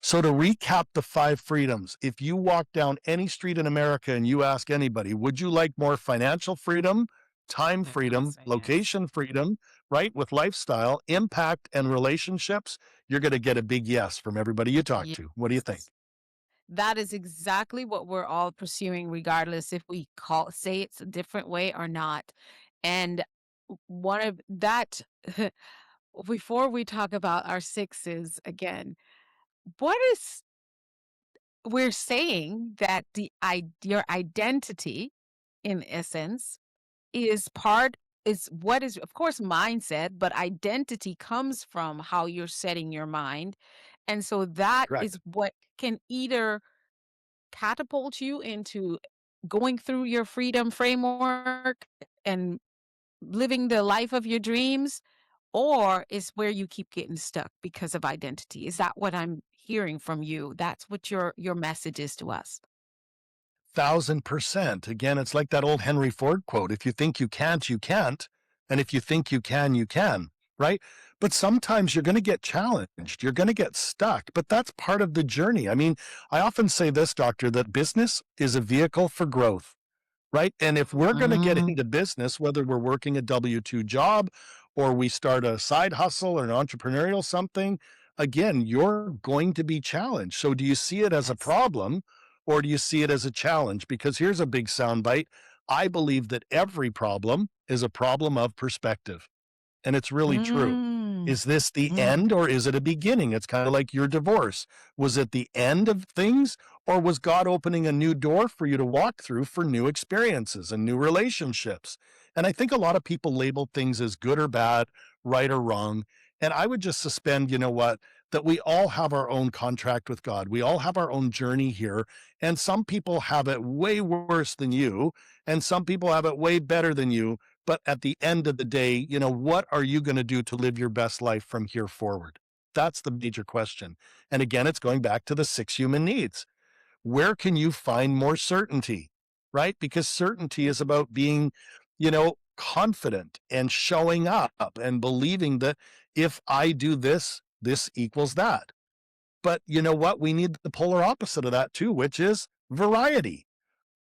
So to recap the 5 freedoms, if you walk down any street in America and you ask anybody, would you like more financial freedom, time They're gonna freedom, say yes. location freedom, right? With lifestyle, impact, and relationships, you're going to get a big yes from everybody you talk Yes. to. What do you think? That is exactly what we're all pursuing, regardless if we say it's a different way or not. And one of that, before we talk about our sixes again, what is we're saying that your identity, in essence, is what is, of course, mindset, but identity comes from how you're setting your mind. And so that is Correct. what can either catapult you into going through your freedom framework and living the life of your dreams, or is where you keep getting stuck because of identity. Is that what I'm hearing from you? That's what your message is to us. 1,000%. Again, it's like that old Henry Ford quote, if you think you can't, you can't. And if you think you can, right? But sometimes you're going to get challenged. You're going to get stuck, but that's part of the journey. I mean, I often say this, doctor, that business is a vehicle for growth, right? And if we're going to get Mm, into business, whether we're working a W-2 job or we start a side hustle or an entrepreneurial something, again, you're going to be challenged. So do you see it as a yes. problem or do you see it as a challenge? Because here's a big soundbite. I believe that every problem is a problem of perspective. And it's really true. Mm, Is this the mm, end or is it a beginning? It's kind of like your divorce. Was it the end of things or was God opening a new door for you to walk through for new experiences and new relationships? And I think a lot of people label things as good or bad, right or wrong. And I would just suspend, you know what, that we all have our own contract with God. We all have our own journey here. And some people have it way worse than you, and some people have it way better than you. But at the end of the day, you know, what are you going to do to live your best life from here forward? That's the major question. And again, it's going back to the 6 human needs. Where can you find more certainty, right? Because certainty is about being, confident and showing up and believing that if I do this, this equals that. But you know what? We need the polar opposite of that too, which is variety.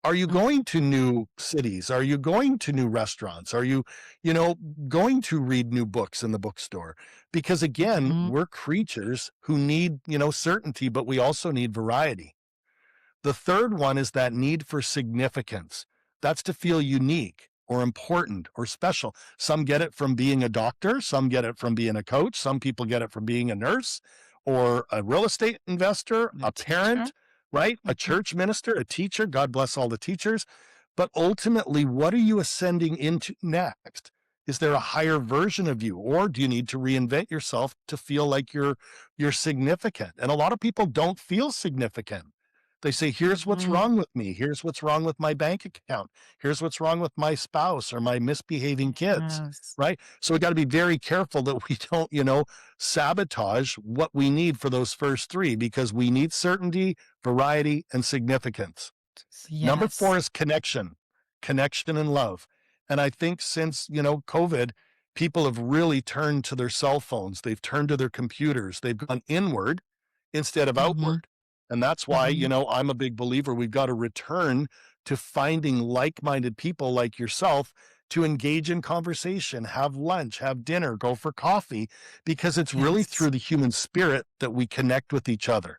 Are you mm, going to new cities? Are you going to new restaurants? Are you, you know, going to read new books in the bookstore? Because again, mhm. we're creatures who need, certainty, but we also need variety. The third one is that need for significance. That's to feel unique or important or special. Some get it from being a doctor, some get it from being a coach, some people get it from being a nurse or a real estate investor, The a teacher. parent, right? A Mhm. church minister, a teacher. God bless all the teachers. But ultimately, what are you ascending into next? Is there a higher version of you, or do you need to reinvent yourself to feel like you're significant? And a lot of people don't feel significant. They say, here's what's Mhm. wrong with me. Here's what's wrong with my bank account. Here's what's wrong with my spouse or my misbehaving kids, Yes. right? So we got to be very careful that we don't, sabotage what we need for those first 3 because we need certainty, variety, and significance. Number 4 Yes. is connection and love. And I think since, COVID, people have really turned to their cell phones. They've turned to their computers. They've gone inward instead of Mhm. outward. And that's why, Mhm. I'm a big believer we've got to return to finding like-minded people like yourself to engage in conversation, have lunch, have dinner, go for coffee, because it's really Yes. through the human spirit that we connect with each other.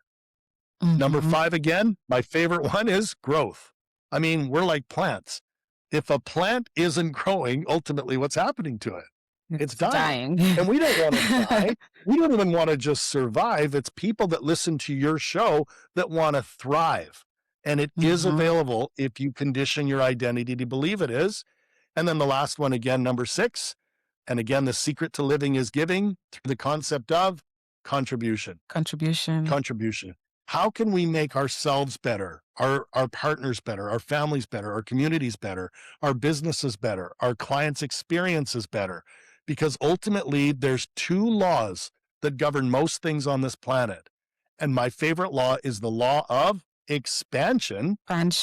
Number Mhm. 5, again, my favorite one is growth. I mean, we're like plants. If a plant isn't growing, ultimately what's happening to it? It's It's dying. dying. And we don't want to die. We don't even want to just survive. It's people that listen to your show that want to thrive. And it is Mhm. available if you condition your identity to believe it is. And then the last one, again, number 6. And again, the secret to living is giving through the concept of contribution. Contribution. Contribution. How can we make ourselves better, our partners better, our families better, our communities better, our businesses better, our clients' experiences better? Because ultimately, there's 2 laws that govern most things on this planet. And my favorite law is the law of expansion,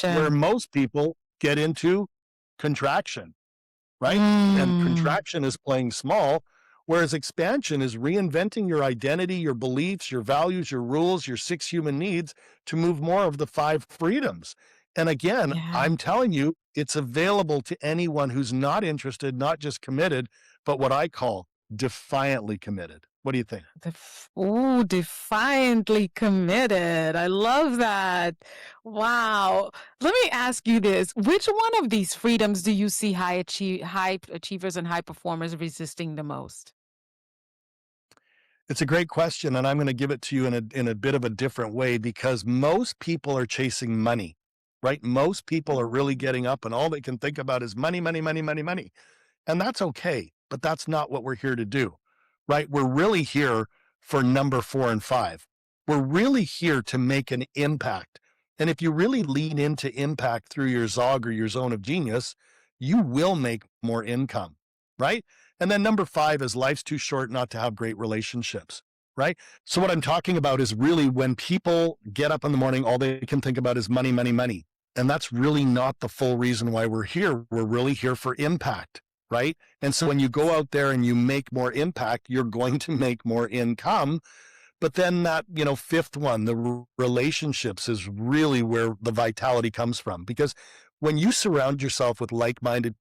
where Expansion. most people get into contraction, right? And Mm. contraction is playing small, Whereas expansion is reinventing your identity, your beliefs, your values, your rules, your 6 human needs to move more of the 5 freedoms. And again, Yeah. I'm telling you, it's available to anyone who's not interested, not just committed, but what I call defiantly committed. What do you think? Defiantly committed. I love that. Wow. Let me ask you this. Which one of these freedoms do you see high achievers and high performers resisting the most? It's a great question, and I'm going to give it to you in a bit of a different way because most people are chasing money, right? Most people are really getting up and all they can think about is money, money, money, money, money. And that's okay, but that's not what we're here to do, right? We're really here for number 4 and 5. We're really here to make an impact. And if you really lean into impact through your ZOG or your zone of genius, you will make more income, right? And then number 5 is life's too short not to have great relationships, right? So what I'm talking about is really when people get up in the morning, all they can think about is money, money, money. And that's really not the full reason why we're here. We're really here for impact, right? And so when you go out there and you make more impact, you're going to make more income. But then that, 5th one, the relationships is really where the vitality comes from. Because when you surround yourself with like-minded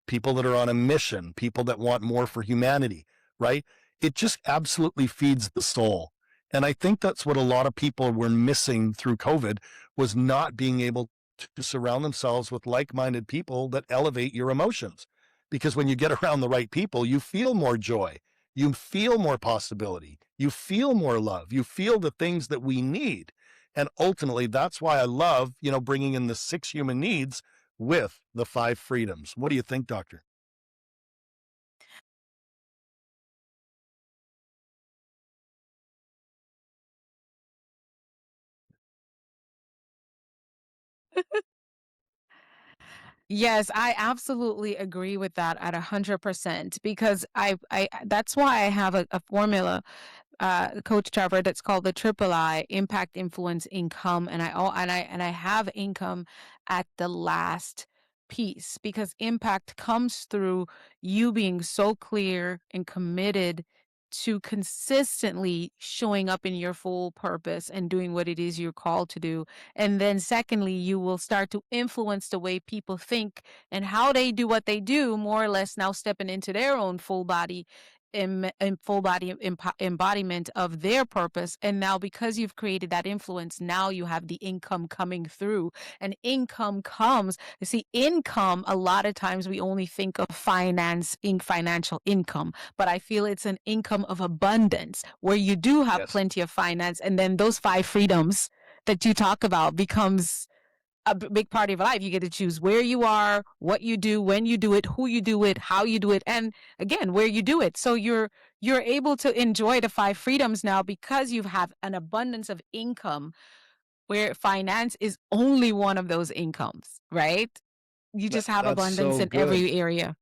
people that are on a mission, people that want more for humanity, right? It just absolutely feeds the soul. And I think that's what a lot of people were missing through COVID was not being able to surround themselves with like-minded people that elevate your emotions. Because when you get around the right people, you feel more joy, you feel more possibility, you feel more love, you feel the things that we need. And ultimately, that's why I love, bringing in the 6 human needs with the 5 freedoms. What do you think, Doctor? Yes, I absolutely agree with that at 100% because I that's why I have a formula, Coach Trevor, that's called the triple I: impact, influence, income, and I have income at the last piece because impact comes through you being so clear and committed to consistently showing up in your full purpose and doing what it is you're called to do. And then secondly, you will start to influence the way people think and how they do what they do, more or less now stepping into their own full body embodiment of their purpose. And now because you've created that influence, now you have the income coming through. And income comes, you see, income, a lot of times we only think of financial income, but I feel it's an income of abundance where you do have Yes. plenty of finance. And then those 5 freedoms that you talk about becomes a big part of your life. You get to choose where you are, what you do, when you do it, who you do it, how you do it, and again, where you do it. So you're able to enjoy the 5 freedoms now because you have an abundance of income where finance is only one of those incomes, right? You just have That's abundance so in good. every area.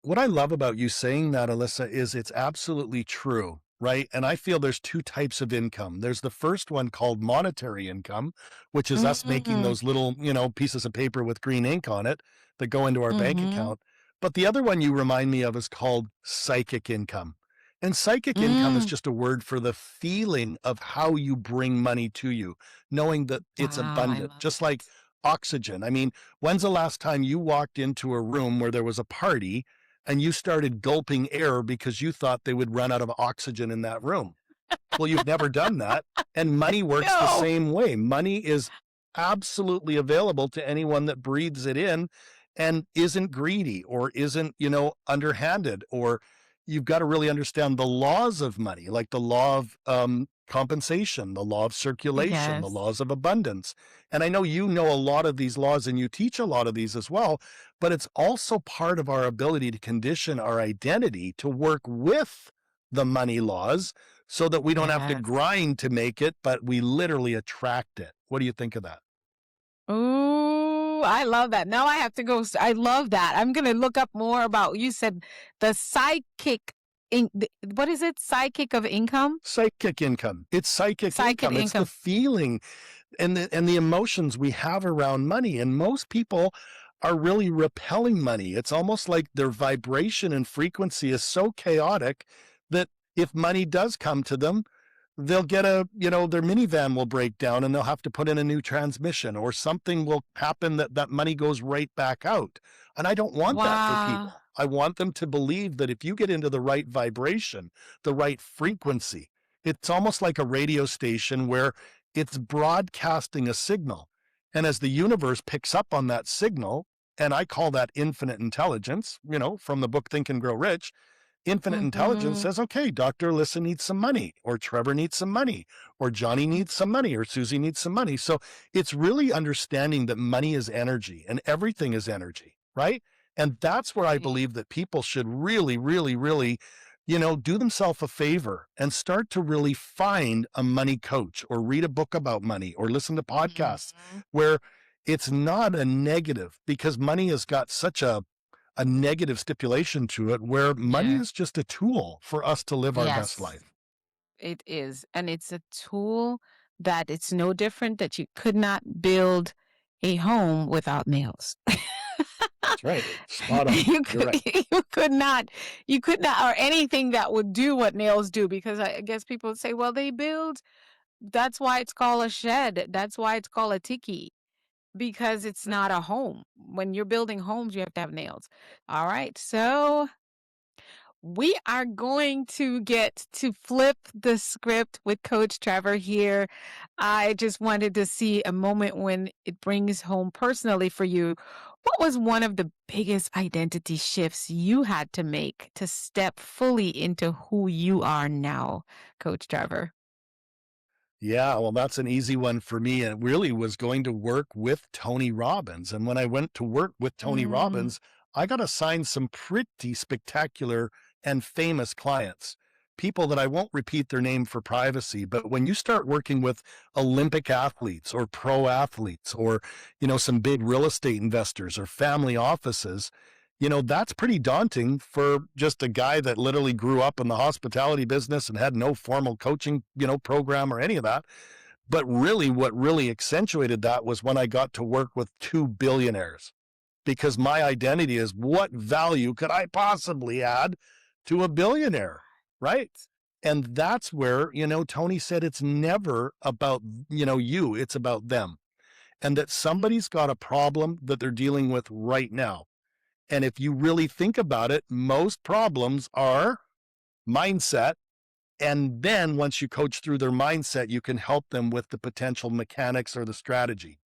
What I love about you saying that, Alisa, is it's absolutely true, right? And I feel there's 2 types of income. There's the first one called monetary income, which is us making Mm, those little, pieces of paper with green ink on it that go into our bank mm-hmm, account. But the other one you remind me of is called psychic income. And psychic income is mm. just a word for the feeling of how you bring money to you, knowing that it's Wow, I abundant, love just that. like oxygen. I mean, when's the last time you walked into a room where there was a party and you started gulping air because you thought they would run out of oxygen in that room? Well, you've never done that. And money works the No. same way. Money is absolutely available to anyone that breathes it in and isn't greedy or isn't, underhanded. Or you've got to really understand the laws of money, like the law of compensation, the law of circulation, the Yes. laws of abundance. And I know you know a lot of these laws and you teach a lot of these as well, but it's also part of our ability to condition our identity to work with the money laws so that we don't have to Yes. grind to make it, but we literally attract it. What do you think of that? Ooh, I love that. Now I have to go. I love that. I'm going to look up more about, you said the psychic, what is it? Psychic of income? Psychic income. It's psychic Psychic income. It's the income. feeling and the emotions we have around money. And most people are really repelling money. It's almost like their vibration and frequency is so chaotic that if money does come to them, they'll get their minivan will break down and they'll have to put in a new transmission, or something will happen that money goes right back out. And I don't want that for Wow. people. I want them to believe that if you get into the right vibration, the right frequency, it's almost like a radio station where it's broadcasting a signal. And as the universe picks up on that signal, and I call that infinite intelligence, from the book Think and Grow Rich, infinite intelligence Mm-hmm. says, okay, Dr. Alyssa needs some money, or Trevor needs some money, or Johnny needs some money, or Susie needs some money. So it's really understanding that money is energy and everything is energy, right? And that's where I Right. believe that people should really, really, really, do themselves a favor and start to really find a money coach, or read a book about money, or listen to podcasts Mhm. where it's not a negative, because money has got such a negative stipulation to it, where money Yeah. is just a tool for us to live our best Yes, life. it is. And it's a tool that it's no different that you could not build a home without nails. That's right. Spot on. You You're could right. you could not, or anything that would do what nails do, because I guess people say, well, they build, that's why it's called a shed. That's why it's called a tiki, because it's not a home. When you're building homes, you have to have nails. All right. So we are going to get to flip the script with Coach Trevor here. I just wanted to see a moment when it brings home personally for you. What was one of the biggest identity shifts you had to make to step fully into who you are now, Coach Trevor? Yeah, well, that's an easy one for me. And it really was going to work with Tony Robbins. And when I went to work with Tony Mm, Robbins, I got assigned some pretty spectacular and famous clients, people that I won't repeat their name for privacy. But when you start working with Olympic athletes, or pro athletes, or, some big real estate investors or family offices, that's pretty daunting for just a guy that literally grew up in the hospitality business and had no formal coaching, program or any of that. But really, what really accentuated that was when I got to work with two billionaires, because my identity is, what value could I possibly add to a billionaire? Right. And that's where, Tony said it's never about, it's about them. And that somebody's got a problem that they're dealing with right now. And if you really think about it, most problems are mindset. And then once you coach through their mindset, you can help them with the potential mechanics or the strategy.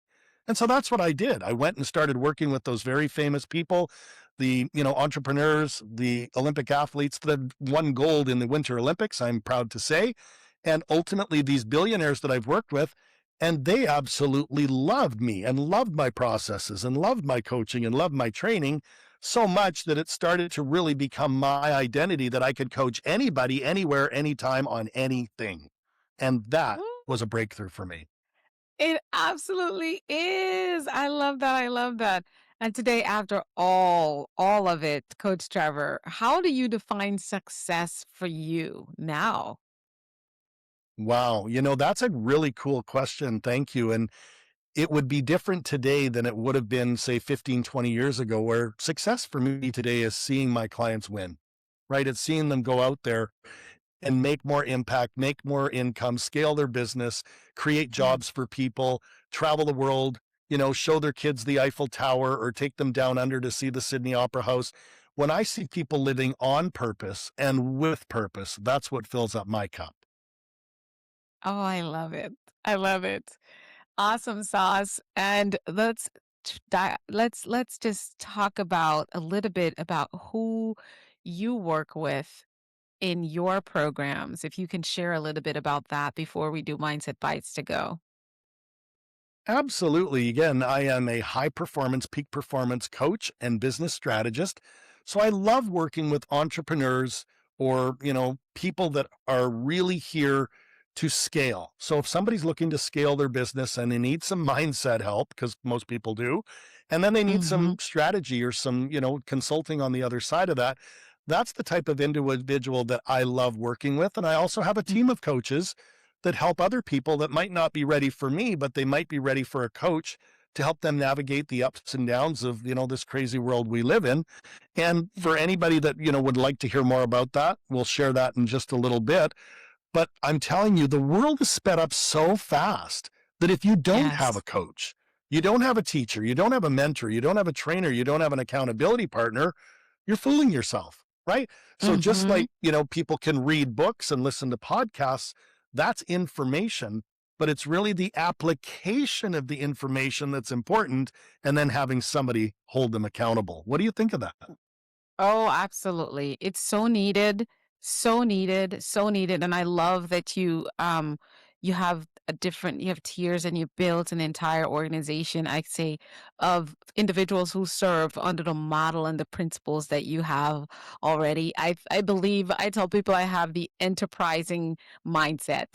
And so that's what I did. I went and started working with those very famous people, the, entrepreneurs, the Olympic athletes that have won gold in the Winter Olympics, I'm proud to say, and ultimately these billionaires that I've worked with. And they absolutely loved me and loved my processes and loved my coaching and loved my training, so much that it started to really become my identity, that I could coach anybody, anywhere, anytime, on anything. And that was a breakthrough for me. it absolutely is. I love that. I love that. And today, after all of it, Coach Trevor, how do you define success for you now? Wow. That's a really cool question. Thank you. And it would be different today than it would have been, say, 15, 20 years ago, where success for me today is seeing my clients win, right? It's seeing them go out there and make more impact, make more income, scale their business, create Mm. jobs for people, travel the world, show their kids the Eiffel Tower, or take them down under to see the Sydney Opera House. When I see people living on purpose and with purpose, that's what fills up my cup. Oh, I love it. I love it. Awesome sauce. And let's just talk about a little bit about who you work with in your programs. If you can share a little bit about that before we do Mindset Bites to go. Absolutely. Again, I am a high performance, peak performance coach and business strategist. So I love working with entrepreneurs, or, people that are really here to scale. So if somebody's looking to scale their business and they need some mindset help, because most people do, and then they need some Hmm. strategy or some, consulting on the other side of that, that's the type of individual that I love working with. And I also have a team of coaches that help other people that might not be ready for me, but they might be ready for a coach to help them navigate the ups and downs of, this crazy world we live in. And for anybody that, would like to hear more about that, we'll share that in just a little bit. But I'm telling you, the world is sped up so fast that if you don't have a coach, you don't have a teacher, you don't have a mentor, you don't have a trainer, you don't have an accountability partner, you're fooling yourself, right? So just like, people can read books and listen to podcasts, that's information, but it's really the application of the information that's important, and then having somebody hold them accountable. What do you think of that? Oh, absolutely. It's so needed, so needed, so needed. And I love that you have you have tiers and you built an entire organization, I'd say, of individuals who serve under the model and the principles that you have already. I believe I tell people I have the enterprising mindset.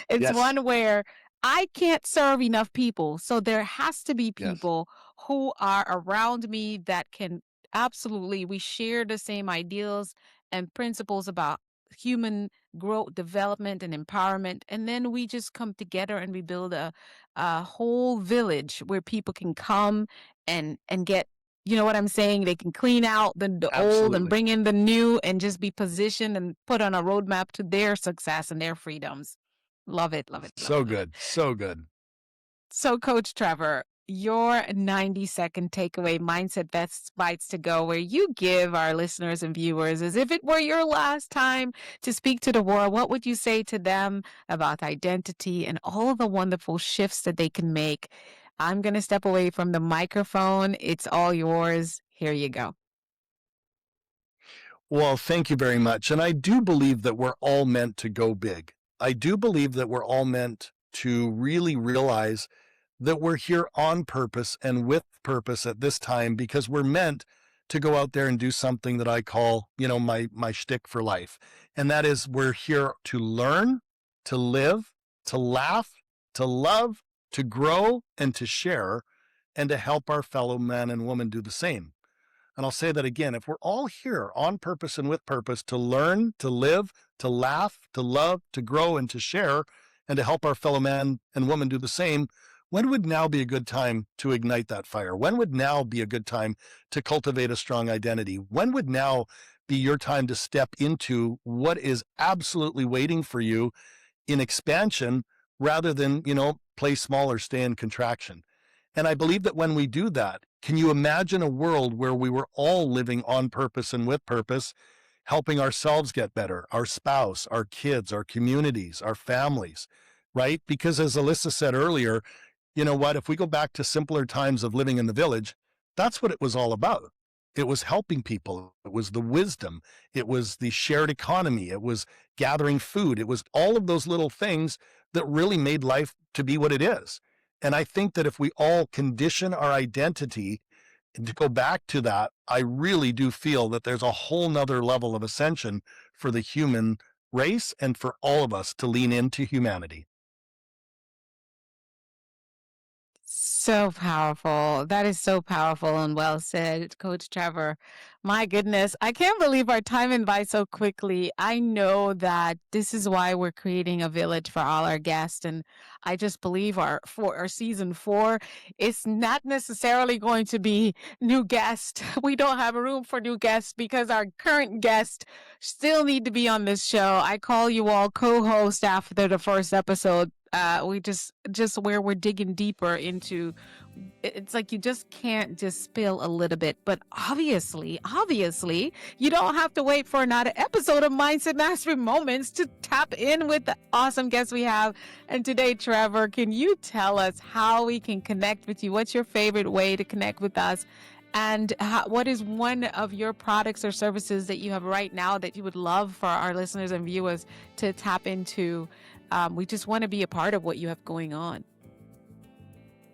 It's Yes. one where I can't serve enough people. So there has to be Yes. people who are around me that can absolutely, we share the same ideals and principles about human growth, development, and empowerment. And then we just come together and we build a whole village where people can come and get, you know what I'm saying? They can clean out the old and Absolutely. bring in the new and just be positioned and put on a roadmap to their success and their freedoms. Love it, love it, love So it, love it. good. So good. So, Coach Trevor, your 90-second takeaway mindset best bites to go, where you give our listeners and viewers, as if it were your last time to speak to the world, what would you say to them about identity and all the wonderful shifts that they can make? I'm going to step away from the microphone. It's all yours. Here you go. Well, thank you very much. And I do believe that we're all meant to go big. I do believe that we're all meant to really realize that we're here on purpose and with purpose at this time, because we're meant to go out there and do something that I call, my shtick for life. And that is, we're here to learn, to live, to laugh, to love, to grow, and to share, and to help our fellow men and women do the same. And I'll say that again, if we're all here on purpose and with purpose to learn, to live, to laugh, to love, to grow, and to share, and to help our fellow man and woman do the same, when would now be a good time to ignite that fire? When would now be a good time to cultivate a strong identity? When would now be your time to step into what is absolutely waiting for you in expansion, rather than, play small or stay in contraction? And I believe that when we do that, can you imagine a world where we were all living on purpose and with purpose, helping ourselves get better, our spouse, our kids, our communities, our families, right? Because as Alisa said earlier, you know what, if we go back to simpler times of living in the village, that's what it was all about. It was helping people. It was the wisdom. It was the shared economy. It was gathering food. It was all of those little things that really made life to be what it is. And I think that if we all condition our identity to go back to that, I really do feel that there's a whole nother level of ascension for the human race and for all of us to lean into humanity. So powerful. That is so powerful and well said, Coach Trevor. My goodness, I can't believe our time went by so quickly. I know that this is why we're creating a village for all our guests. And I just believe for our season 4, it's not necessarily going to be new guests. We don't have room for new guests because our current guests still need to be on this show. I call you all co-host after the first episode. We just where we're digging deeper into, it's like you just can't just spill a little bit. But obviously, you don't have to wait for another episode of Mindset Mastery Moments to tap in with the awesome guests we have. And today, Trevor, can you tell us how we can connect with you? What's your favorite way to connect with us? And what is one of your products or services that you have right now that you would love for our listeners and viewers to tap into? We just want to be a part of what you have going on.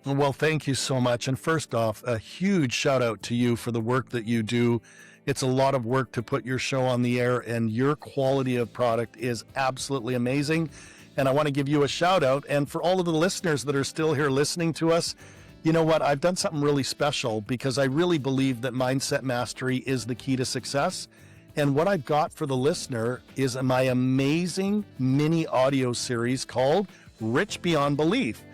Well, thank you so much. And first off, a huge shout out to you for the work that you do. It's a lot of work to put your show on the air, and your quality of product is absolutely amazing. And I want to give you a shout out. And for all of the listeners that are still here listening to us, you know what? I've done something really special, because I really believe that mindset mastery is the key to success. And what I've got for the listener is my amazing mini audio series called Rich Beyond Belief.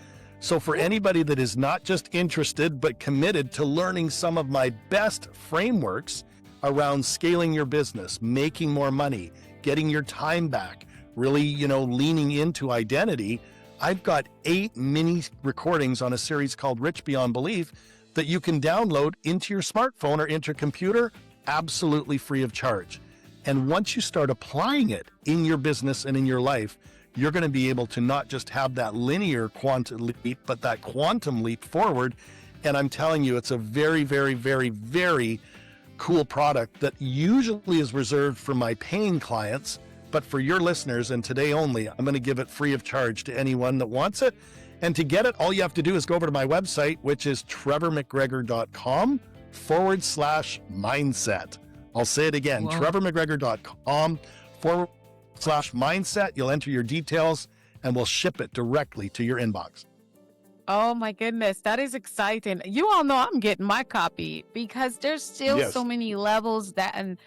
So for anybody that is not just interested, but committed to learning some of my best frameworks around scaling your business, making more money, getting your time back, really, leaning into identity, I've got 8 mini recordings on a series called Rich Beyond Belief that you can download into your smartphone or into your computer absolutely free of charge. And once you start applying it in your business and in your life, you're going to be able to not just have that linear quantum leap, but that quantum leap forward. And I'm telling you, it's a very, very, very, very cool product that usually is reserved for my paying clients. But for your listeners, and today only, I'm going to give it free of charge to anyone that wants it. And to get it, all you have to do is go over to my website, which is trevormcgregor.com/mindset. I'll say it again, trevormcgregor.com/mindset. You'll enter your details and we'll ship it directly to your inbox. Oh my goodness, that is exciting. You all know I'm getting my copy because there's still so many levels and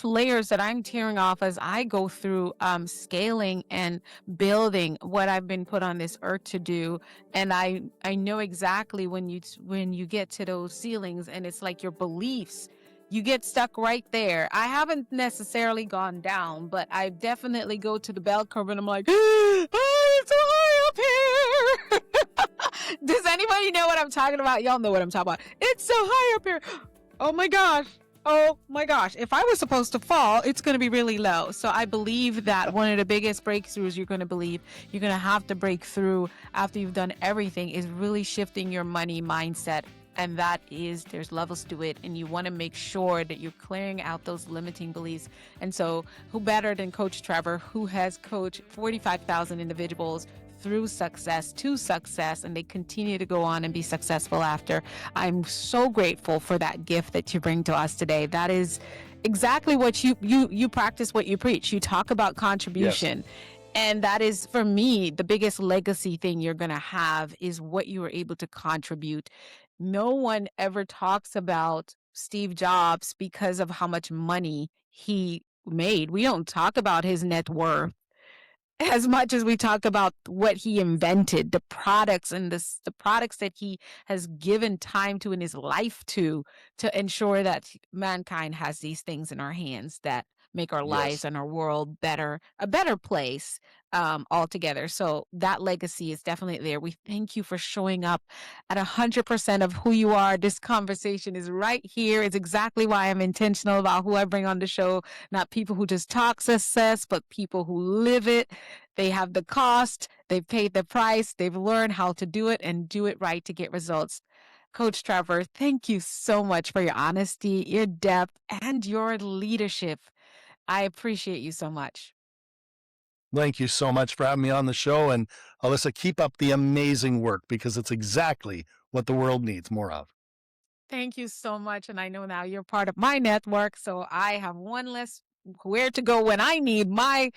layers that I'm tearing off as I go through scaling and building what I've been put on this earth to do. And I know exactly when you get to those ceilings and it's like your beliefs, you get stuck right there. I haven't necessarily gone down, but I definitely go to the bell curve and I'm like, oh, it's so high up here. Does anybody know what I'm talking about? Y'all know what I'm talking about. It's so high up here. Oh my gosh. Oh my gosh. If I was supposed to fall, it's going to be really low. So I believe that one of the biggest breakthroughs you're going to have to break through after you've done everything is really shifting your money mindset. And that is, there's levels to it. And you want to make sure that you're clearing out those limiting beliefs. And so who better than Coach Trevor, who has coached 45,000 individuals through success to success, and they continue to go on and be successful after. I'm so grateful for that gift that you bring to us today. That is exactly what you practice, what you preach. You talk about contribution. Yes. And that is, for me, the biggest legacy thing you're going to have is what you were able to contribute. No one ever talks about Steve Jobs because of how much money he made. We don't talk about his net worth as much as we talk about what he invented, the products and the products that he has given time to in his life to ensure that mankind has these things in our hands that make our lives and our world better, a better place altogether. So that legacy is definitely there. We thank you for showing up at 100% of who you are. This conversation is right here. It's exactly why I'm intentional about who I bring on the show. Not people who just talk success, but people who live it. They have the cost, they've paid the price, they've learned how to do it and do it right to get results. Coach Trevor, thank you so much for your honesty, your depth, and your leadership. I appreciate you so much. Thank you so much for having me on the show. And Alisa, keep up the amazing work because it's exactly what the world needs more of. Thank you so much. And I know now you're part of my network, so I have one less where to go when I need my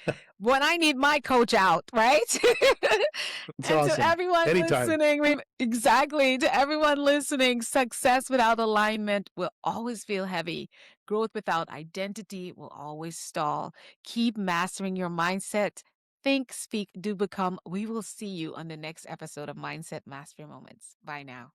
coach out, right? That's and awesome. To everyone listening, exactly, to everyone listening, success without alignment will always feel heavy. Growth without identity will always stall. Keep mastering your mindset. Think, speak, do become. We will see you on the next episode of Mindset Mastery Moments. Bye now.